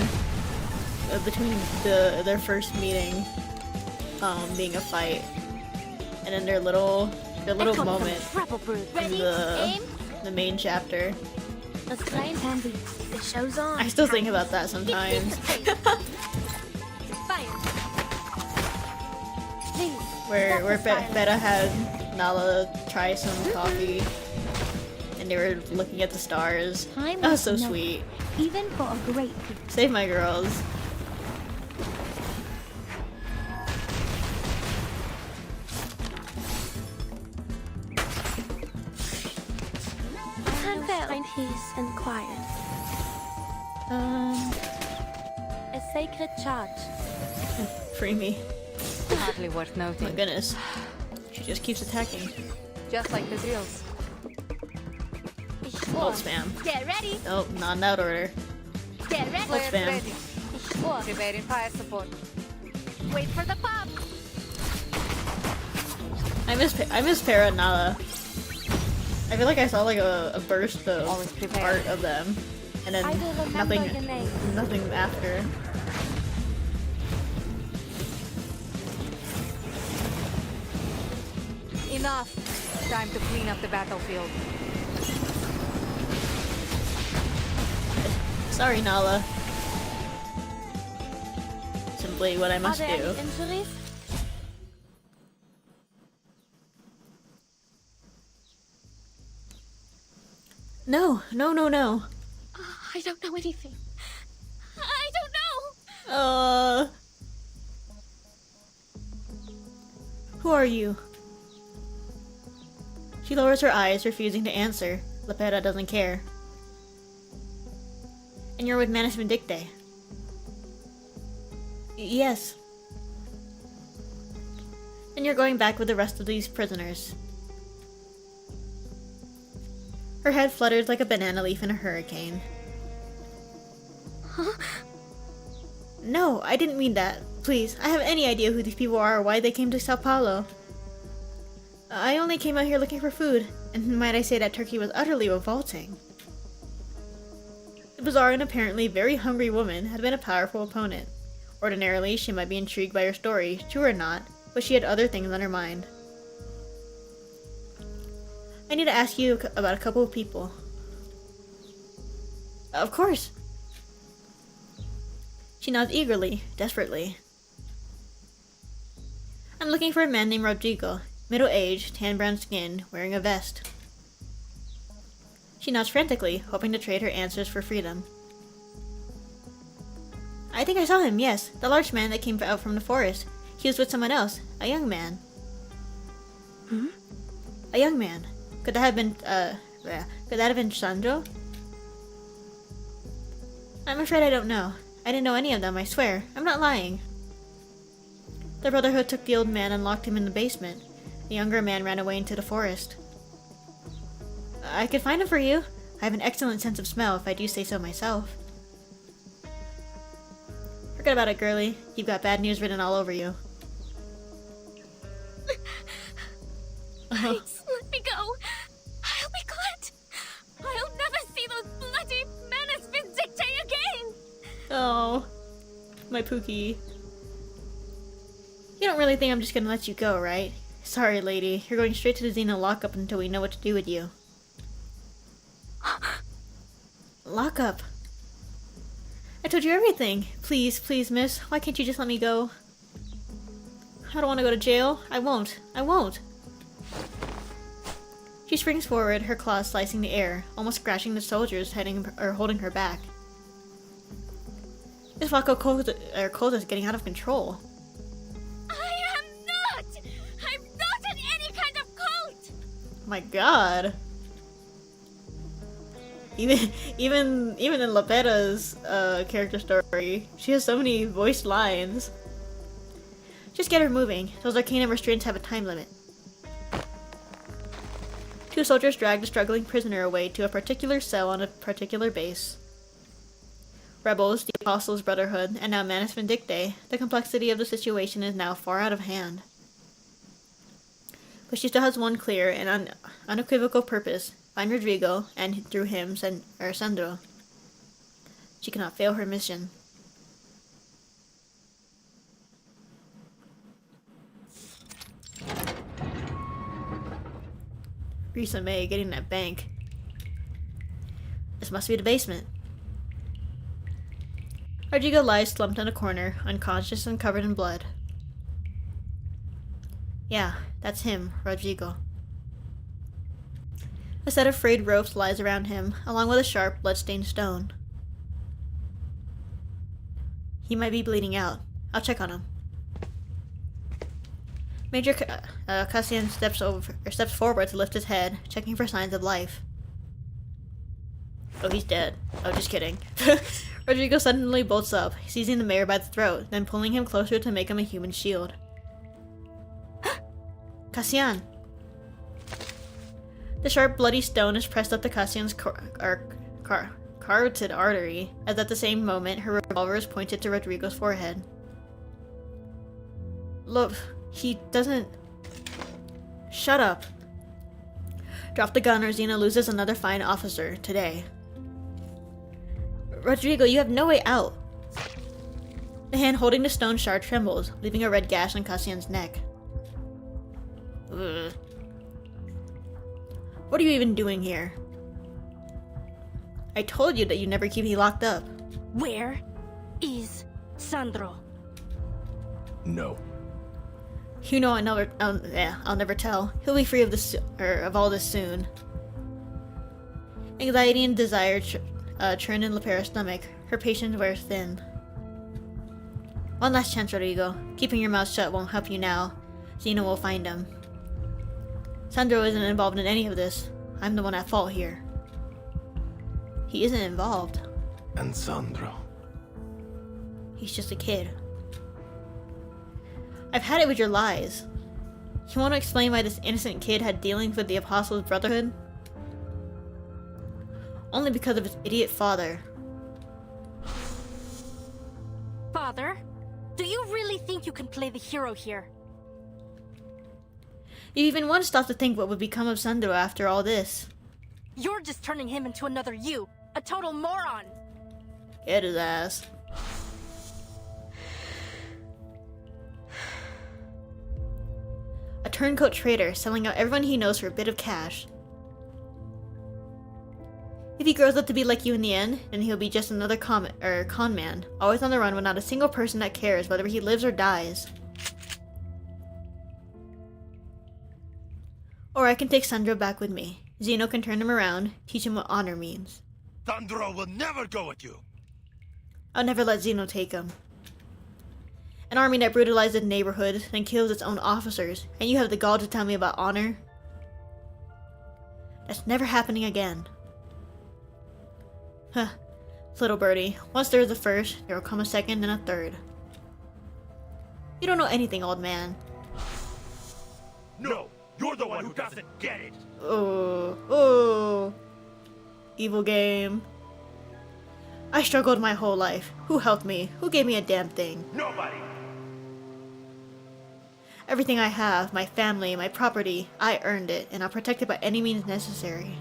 their first meeting, being a fight, and then their little moment in the main chapter. Let's play in handy. The show's on. I still think about that sometimes. where Beta had Nala try some coffee, and they were looking at the stars. That was so sweet. Even for a great people. Save my girls. Find peace and quiet. A sacred charge. Free me. Hardly worth My noting. goodness. She just keeps attacking. Just like the drills. Ult spam. Get ready. Nope, not in that order. Get ready. Ult Players spam. ready. Preparing fire support. Wait for the pop. I miss Para and Nala. I feel like I saw like a burst Always of prepared. art of them, and then I will remember your name. nothing after. Enough. Time to clean up the battlefield. Sorry, Nala. Simply what I must Are there do. any injuries? No. I don't know anything. I don't know! Who are you? She lowers her eyes, refusing to answer. Lepera doesn't care. And you're with Manus Vindicte? Yes. And you're going back with the rest of these prisoners. Her head flutters like a banana leaf in a hurricane. Huh? No, I didn't mean that. Please, I have any idea who these people are or why they came to Sao Paulo. I only came out here looking for food, and might I say that turkey was utterly revolting. The bizarre and apparently very hungry woman had been a powerful opponent. Ordinarily, she might be intrigued by her story, true or not, but she had other things on her mind. I need to ask you about a couple of people. Of course. She nods eagerly, desperately. I'm looking for a man named Rodrigo, middle-aged, tan-brown skin, wearing a vest. She nods frantically, hoping to trade her answers for freedom. I think I saw him, yes. The large man that came out from the forest. He was with someone else, a young man. Hmm? A young man. Could that have been Sandro? I'm afraid I don't know. I didn't know any of them, I swear. I'm not lying. The Brotherhood took the old man and locked him in the basement. The younger man ran away into the forest. I could find him for you. I have an excellent sense of smell, if I do say so myself. Forget about it, girlie. You've got bad news written all over you. Please, let me go. I'll be good. I'll never see those bloody Manus Vindicte again. Oh, my Pookie. You don't really think I'm just gonna let you go, right? Sorry, lady. You're going straight to the Xena lockup until we know what to do with you. Lockup? I told you everything. Please, please, miss. Why can't you just let me go? I don't want to go to jail. I won't. I won't. She springs forward, her claws slicing the air, almost scratching the soldiers holding her back. This Flacco cult is getting out of control. I'm not in any kind of cult! My god. Even in Lepera's character story, she has so many voiced lines. Just get her moving. Those arcane restraints have a time limit. Two soldiers drag the struggling prisoner away to a particular cell on a particular base. Rebels, the Apostles' Brotherhood, and now Manus Vindicte, the complexity of the situation is now far out of hand. But she still has one clear and unequivocal purpose: find Rodrigo, and through him, Sandro. She cannot fail her mission. Risa May getting that bank. This must be the basement. Rodrigo lies slumped in a corner, unconscious and covered in blood. Yeah, that's him, Rodrigo. A set of frayed ropes lies around him, along with a sharp, blood-stained stone. He might be bleeding out. I'll check on him. Major Cassian steps forward to lift his head, checking for signs of life. Oh, he's dead. Oh, just kidding. Rodrigo suddenly bolts up, seizing the mayor by the throat, then pulling him closer to make him a human shield. Cassian! The sharp, bloody stone is pressed up to Cassian's carotid artery, as at the same moment her revolver is pointed to Rodrigo's forehead. Look, he doesn't... Shut up. Drop the gun or Xena loses another fine officer today. Rodrigo, you have no way out. The hand holding the stone shard trembles, leaving a red gash on Cassian's neck. Ugh. What are you even doing here? I told you that you never keep me locked up. Where is Sandro? No. You know I'll never tell. He'll be free of this of all this soon. Anxiety and desire churned in Lepera's stomach. Her patience wears thin. One last chance, Rodrigo. Keeping your mouth shut won't help you now. Zeno will find him. Sandro isn't involved in any of this. I'm the one at fault here. He isn't involved. And Sandro. He's just a kid. I've had it with your lies. You want to explain why this innocent kid had dealings with the Apostles' Brotherhood? Only because of his idiot father. Father, do you really think you can play the hero here? You even once stopped to think what would become of Sandro after all this. You're just turning him into another you, a total moron. Get his ass. A turncoat trader selling out everyone he knows for a bit of cash. If he grows up to be like you in the end, then he'll be just another con man, always on the run with not a single person that cares whether he lives or dies. Or I can take Sandro back with me. Zeno can turn him around, teach him what honor means. Sandro will never go with you. I'll never let Zeno take him. An army that brutalizes the neighborhood and kills its own officers, and you have the gall to tell me about honor? That's never happening again. Huh. Little birdie, once there is a first, there will come a second and a third. You don't know anything, old man. No, you're the one who doesn't get it. Oh. Evil game. I struggled my whole life. Who helped me? Who gave me a damn thing? Nobody. Everything I have, my family, my property, I earned it, and I'll protect it by any means necessary.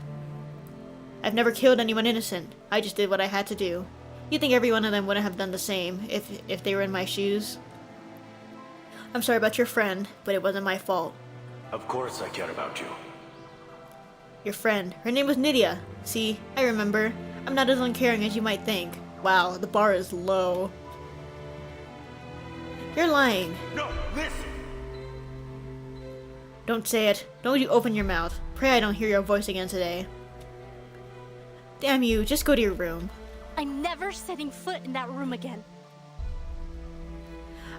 I've never killed anyone innocent. I just did what I had to do. You think every one of them wouldn't have done the same if they were in my shoes? I'm sorry about your friend, but it wasn't my fault. Of course I care about you. Your friend. Her name was Nydia. See, I remember. I'm not as uncaring as you might think. Wow, the bar is low. You're lying. No, listen. Don't say it. Don't you open your mouth. Pray I don't hear your voice again today. Damn you, just go to your room. I'm never setting foot in that room again.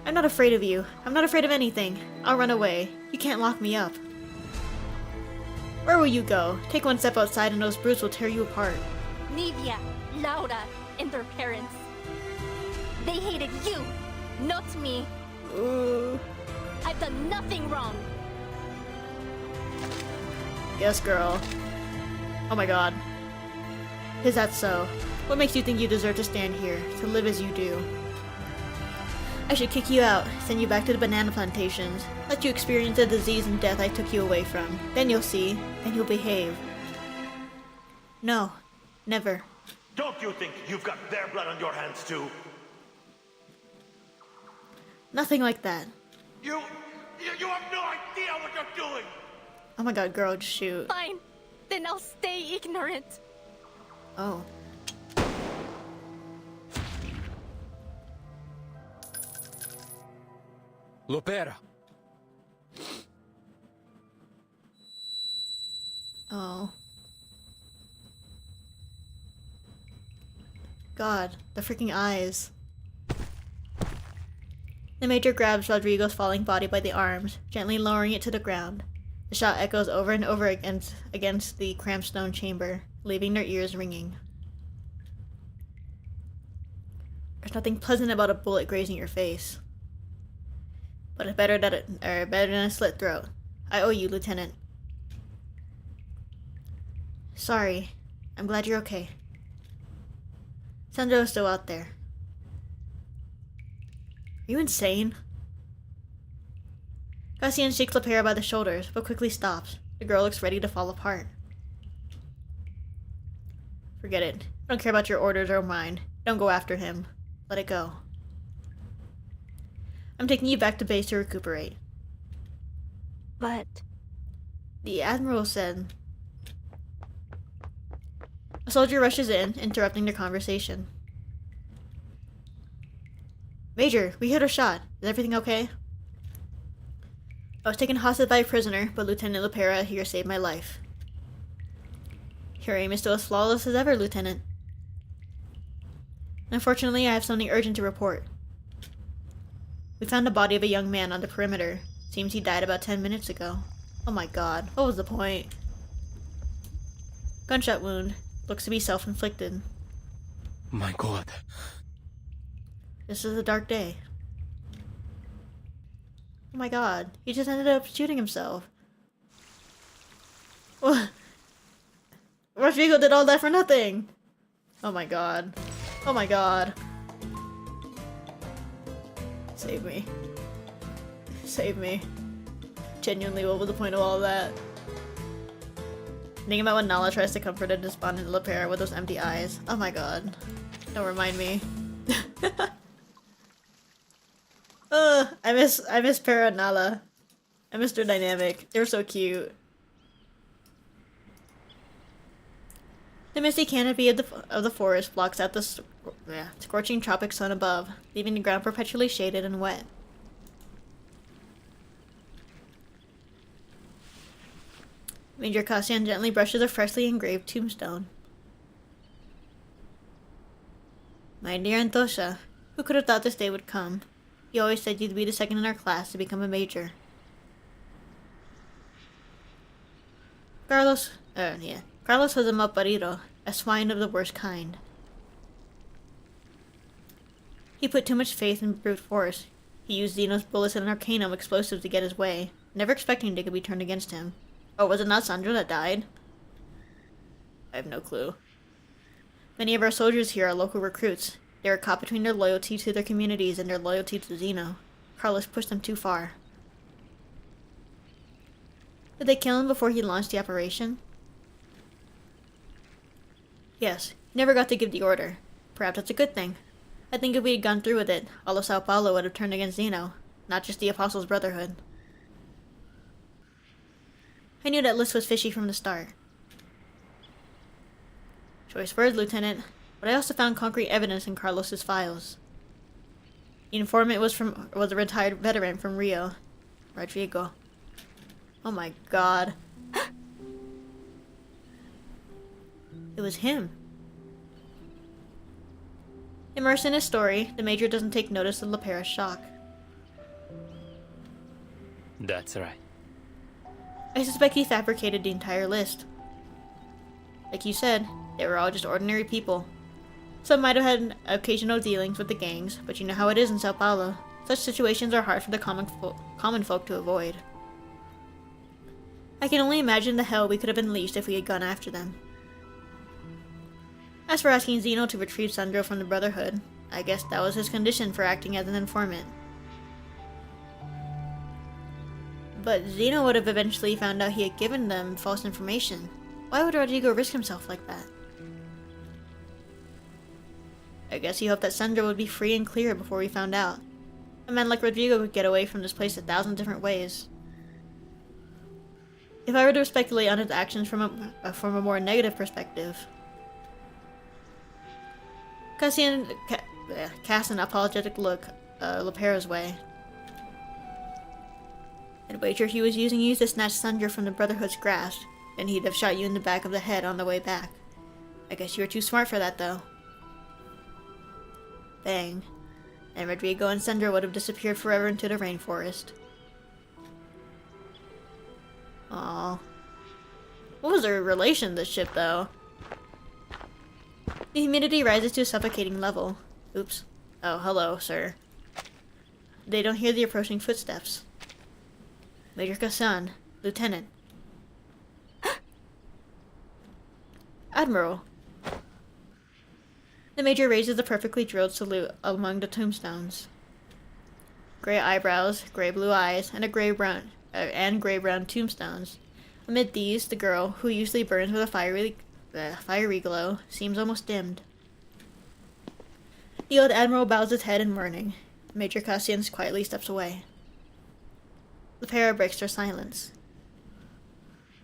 I'm not afraid of you. I'm not afraid of anything. I'll run away. You can't lock me up. Where will you go? Take one step outside and those brutes will tear you apart. Nidia, Laura, and their parents. They hated you, not me. Ooh. I've done nothing wrong. Yes, girl. Oh my god. Is that so? What makes you think you deserve to stand here, to live as you do? I should kick you out, send you back to the banana plantations, let you experience the disease and death I took you away from. Then you'll see, then you'll behave. No, never. Don't you think you've got their blood on your hands too? Nothing like that. You have no idea what you're doing! Oh my god, girl, just shoot. Fine, then I'll stay ignorant. Oh. Lopera! Oh. God, the freaking eyes. The Major grabs Rodrigo's falling body by the arms, gently lowering it to the ground. The shot echoes over and over against the cramped stone chamber, leaving their ears ringing. There's nothing pleasant about a bullet grazing your face. But it's better than a slit throat. I owe you, Lieutenant. Sorry. I'm glad you're okay. Sandro is still out there. Are you insane? Cassian shakes Lepera by the shoulders, but quickly stops. The girl looks ready to fall apart. Forget it. I don't care about your orders or mine. Don't go after him. Let it go. I'm taking you back to base to recuperate. But... The Admiral said... A soldier rushes in, interrupting their conversation. Major, we hit a shot. Is everything okay? I was taken hostage by a prisoner, but Lieutenant Lepera here saved my life. Your aim is still as flawless as ever, Lieutenant. Unfortunately, I have something urgent to report. We found the body of a young man on the perimeter. Seems he died about 10 minutes ago. Oh my god, what was the point? Gunshot wound. Looks to be self-inflicted. My god. This is a dark day. Oh my god, he just ended up shooting himself. What? Rodrigo did all that for nothing! Oh my god. Oh my god. Save me. Save me. Genuinely, what was the point of all that? Thinking about when Nala tries to comfort a despondent Lepera with those empty eyes. Oh my god. Don't remind me. I miss Para and Nala. I miss their dynamic. They were so cute. The misty canopy of the forest blocks out the scorching tropic sun above, leaving the ground perpetually shaded and wet. Major Cassian gently brushes a freshly engraved tombstone. My dear Antosha, who could have thought this day would come? You always said you'd be the second in our class to become a major. Carlos was a malparido, a swine of the worst kind. He put too much faith in brute force. He used Zeno's bullets and an arcanum explosive to get his way, never expecting they could be turned against him. Oh, was it not Sandro that died? I have no clue. Many of our soldiers here are local recruits. They were caught between their loyalty to their communities and their loyalty to Zeno. Carlos pushed them too far. Did they kill him before he launched the operation? Yes, he never got to give the order. Perhaps that's a good thing. I think if we had gone through with it, all of Sao Paulo would have turned against Zeno, not just the Apostles' Brotherhood. I knew that list was fishy from the start. Choice words, Lieutenant, but I also found concrete evidence in Carlos's files. The informant was a retired veteran from Rio, Rodrigo. Oh my god. It was him. Immersed in his story, the Major doesn't take notice of Lepera's shock. That's right. I suspect he fabricated the entire list. Like you said, they were all just ordinary people. Some might have had occasional dealings with the gangs, but you know how it is in Sao Paulo. Such situations are hard for the common folk to avoid. I can only imagine the hell we could have unleashed if we had gone after them. As for asking Zeno to retrieve Sandro from the Brotherhood, I guess that was his condition for acting as an informant. But Zeno would have eventually found out he had given them false information. Why would Rodrigo risk himself like that? I guess he hoped that Sandro would be free and clear before we found out. A man like Rodrigo could get away from this place 1,000 different ways. If I were to speculate on his actions from a more negative perspective, Cassian cast an apologetic look Lepera's way. I'd wager he was using you to snatch Sandro from the Brotherhood's grasp, and he'd have shot you in the back of the head on the way back. I guess you were too smart for that, though. Bang. And Rodrigo and Sandro would have disappeared forever into the rainforest. Aww. What was their relation to this ship, though? The humidity rises to a suffocating level. Oops. Oh, hello, sir. They don't hear the approaching footsteps. Major Kassan, Lieutenant. Admiral. The Major raises a perfectly drilled salute among the tombstones. Gray eyebrows, gray blue eyes, and gray-brown tombstones. Amid these, the girl, who usually burns with a fiery glow, seems almost dimmed. The old Admiral bows his head in mourning. Major Cassian quietly steps away. Lepera breaks their silence.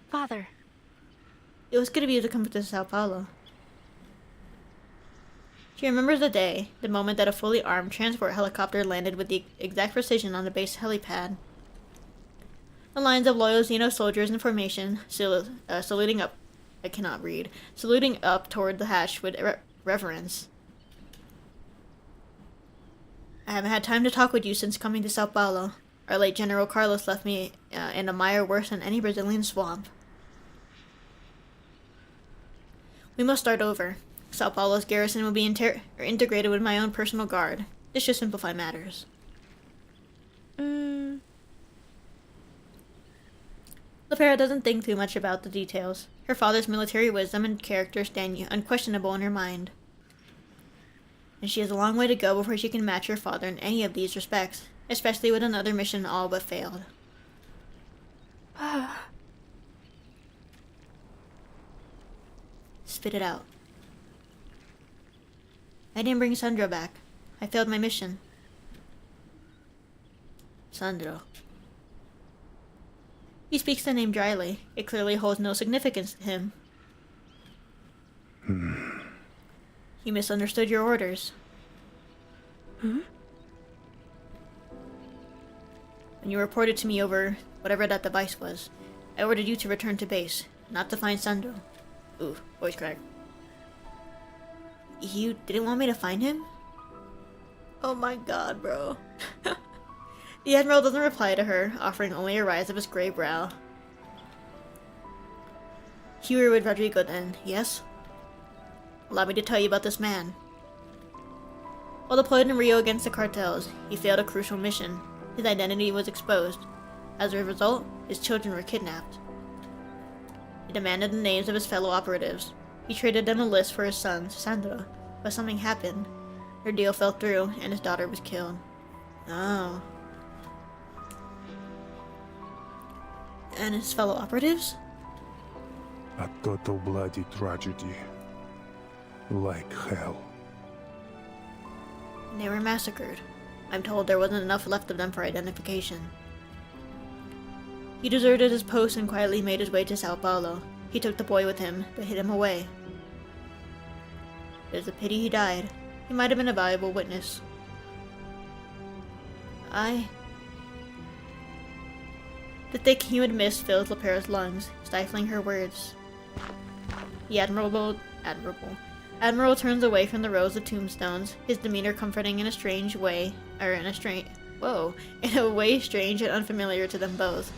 Father. It was good of you to come to Sao Paulo. She remembers the day, the moment that a fully armed transport helicopter landed with the exact precision on the base helipad. The lines of loyal Xeno soldiers in formation, saluting up. I cannot read. Saluting up toward the hatch with reverence. I haven't had time to talk with you since coming to Sao Paulo. Our late General Carlos left me in a mire worse than any Brazilian swamp. We must start over. Sao Paulo's garrison will be integrated with my own personal guard. This should simplify matters. Lepera doesn't think too much about the details. Her father's military wisdom and character stand unquestionable in her mind. And she has a long way to go before she can match her father in any of these respects, especially with another mission all but failed. Spit it out. I didn't bring Sandro back. I failed my mission. Sandro. He speaks the name dryly. It clearly holds no significance to him. He misunderstood your orders. When you reported to me over whatever that device was, I ordered you to return to base, not to find Sandro. Ooh, voice crack. You didn't want me to find him? Oh my god, bro. The Admiral doesn't reply to her, offering only a rise of his gray brow. You were with Rodrigo then, yes? Allow me to tell you about this man. While deployed in Rio against the cartels, he failed a crucial mission. His identity was exposed. As a result, his children were kidnapped. He demanded the names of his fellow operatives. He traded them a list for his son, Sandro, but something happened. Their deal fell through, and his daughter was killed. Oh. And his fellow operatives? A total bloody tragedy. Like hell. They were massacred. I'm told there wasn't enough left of them for identification. He deserted his post and quietly made his way to Sao Paulo. He took the boy with him, but hid him away. It is a pity he died. He might have been a valuable witness. The thick, humid mist filled Lepera's lungs, stifling her words. The Admiral turns away from the rows of tombstones, his demeanor comforting in a strange way, in a way strange and unfamiliar to them both.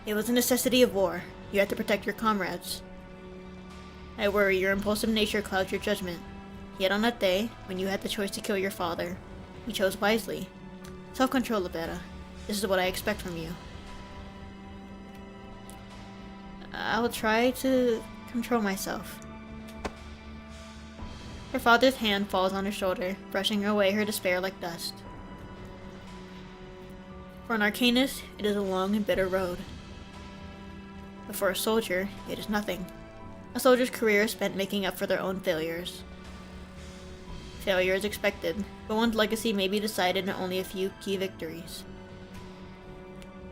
It was a necessity of war. You had to protect your comrades. I worry your impulsive nature clouds your judgment. Yet on that day, when you had the choice to kill your father, you chose wisely. Self-control, Lepera. This is what I expect from you. I'll try to control myself. Her father's hand falls on her shoulder, brushing away her despair like dust. For an Arcanist, it is a long and bitter road. But for a soldier, it is nothing. A soldier's career is spent making up for their own failures. Failure is expected, but one's legacy may be decided in only a few key victories.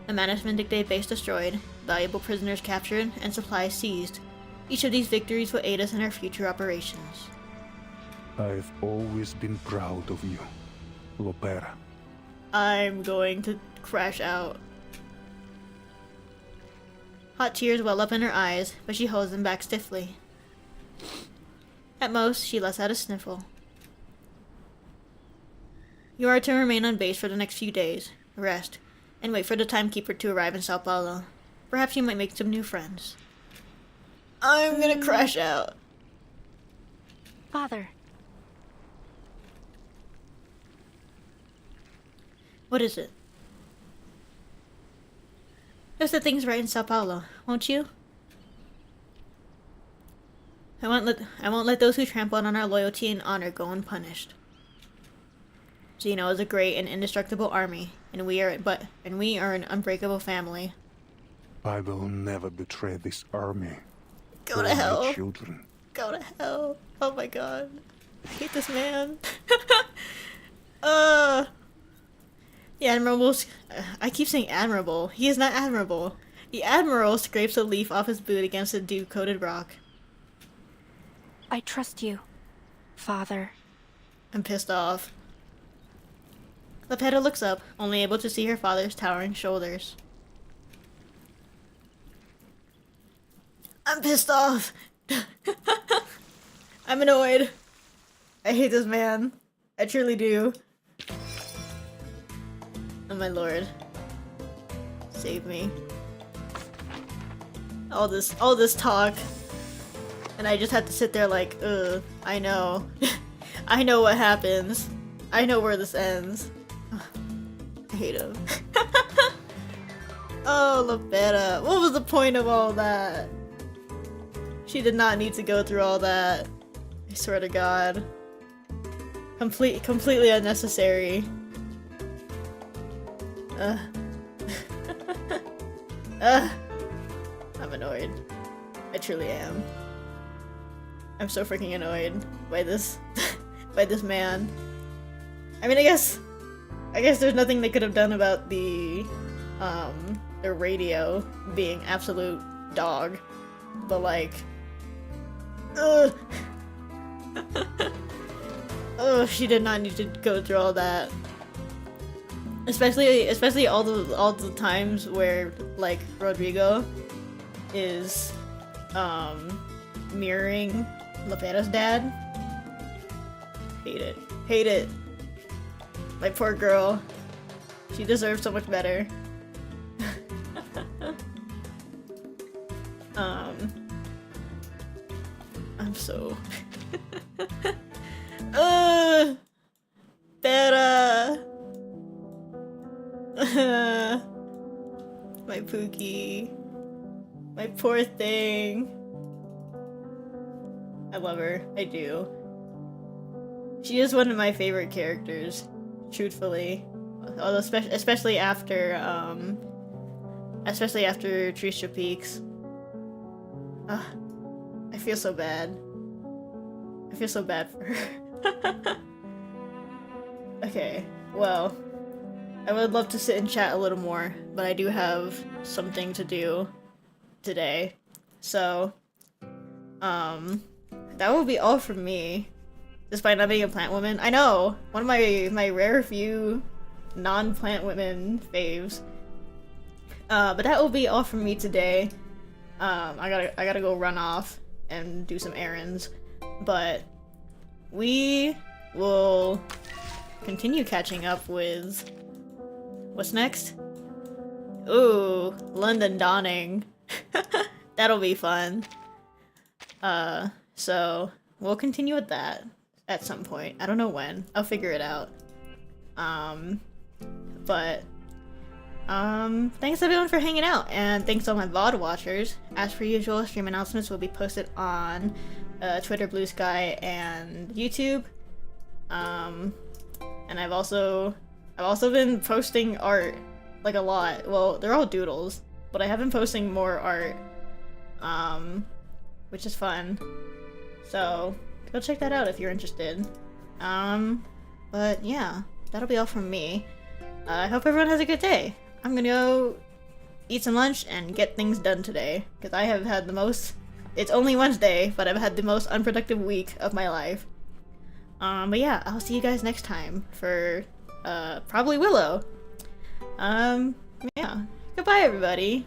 A management dictate base destroyed, valuable prisoners captured, and supplies seized. Each of these victories will aid us in our future operations. I've always been proud of you, Lepera. I'm going to crash out. Hot tears well up in her eyes, but she holds them back stiffly. At most, she lets out a sniffle. You are to remain on base for the next few days, rest, and wait for the timekeeper to arrive in Sao Paulo. Perhaps you might make some new friends. I'm gonna crash out. Father. What is it? Just set things right in Sao Paulo, won't you? I won't let those who trample on our loyalty and honor go unpunished. Zeno is a great and indestructible army, and we are an unbreakable family. I will never betray this army. Go to or my hell. children. Go to hell. Oh my god. I hate this man. The Admiral I keep saying admirable. He is not admirable. The Admiral scrapes a leaf off his boot against a dew-coated rock. I trust you, Father. I'm pissed off. Lepera looks up, only able to see her father's towering shoulders. I'm pissed off. I'm annoyed. I hate this man. I truly do. Oh my lord. Save me. All this talk. And I just have to sit there like, I know. I know what happens. I know where this ends. I hate him. Oh, Lopera. What was the point of all that? She did not need to go through all that. I swear to God. Completely unnecessary. I'm annoyed. I truly am. I'm so freaking annoyed by this by this man. I mean, I guess there's nothing they could have done about the radio being absolute dog. But like, ugh. Oh, she did not need to go through all that. Especially all the times where like Rodrigo is mirroring Lopera's dad. Hate it. Hate it. My poor girl. She deserves so much better. I'm so Beta. My Pookie. My poor thing. I love her. I do. She is one of my favorite characters, truthfully. Although especially after Trisha Peaks. I feel so bad. I feel so bad for her. Okay, well, I would love to sit and chat a little more, but I do have something to do today. So, that will be all from me. Despite not being a plant woman. I know! One of my rare few non-plant women faves. But that will be all from me today. I gotta go run off and do some errands. But we will continue catching up with what's next? Ooh, London Dawning. That'll be fun. So we'll continue with that at some point. I don't know when. I'll figure it out. Thanks everyone for hanging out, and thanks to all my VOD watchers. As per usual, stream announcements will be posted on Twitter, Blue Sky, and YouTube. And I've also been posting art, like a lot. Well, they're all doodles, but I have been posting more art, which is fun. So go check that out if you're interested. But yeah, that'll be all from me. I hope everyone has a good day. I'm gonna go eat some lunch and get things done today, because I have had the most... It's only Wednesday, but I've had the most unproductive week of my life. But yeah, I'll see you guys next time for, probably Willow. Yeah. Goodbye, everybody.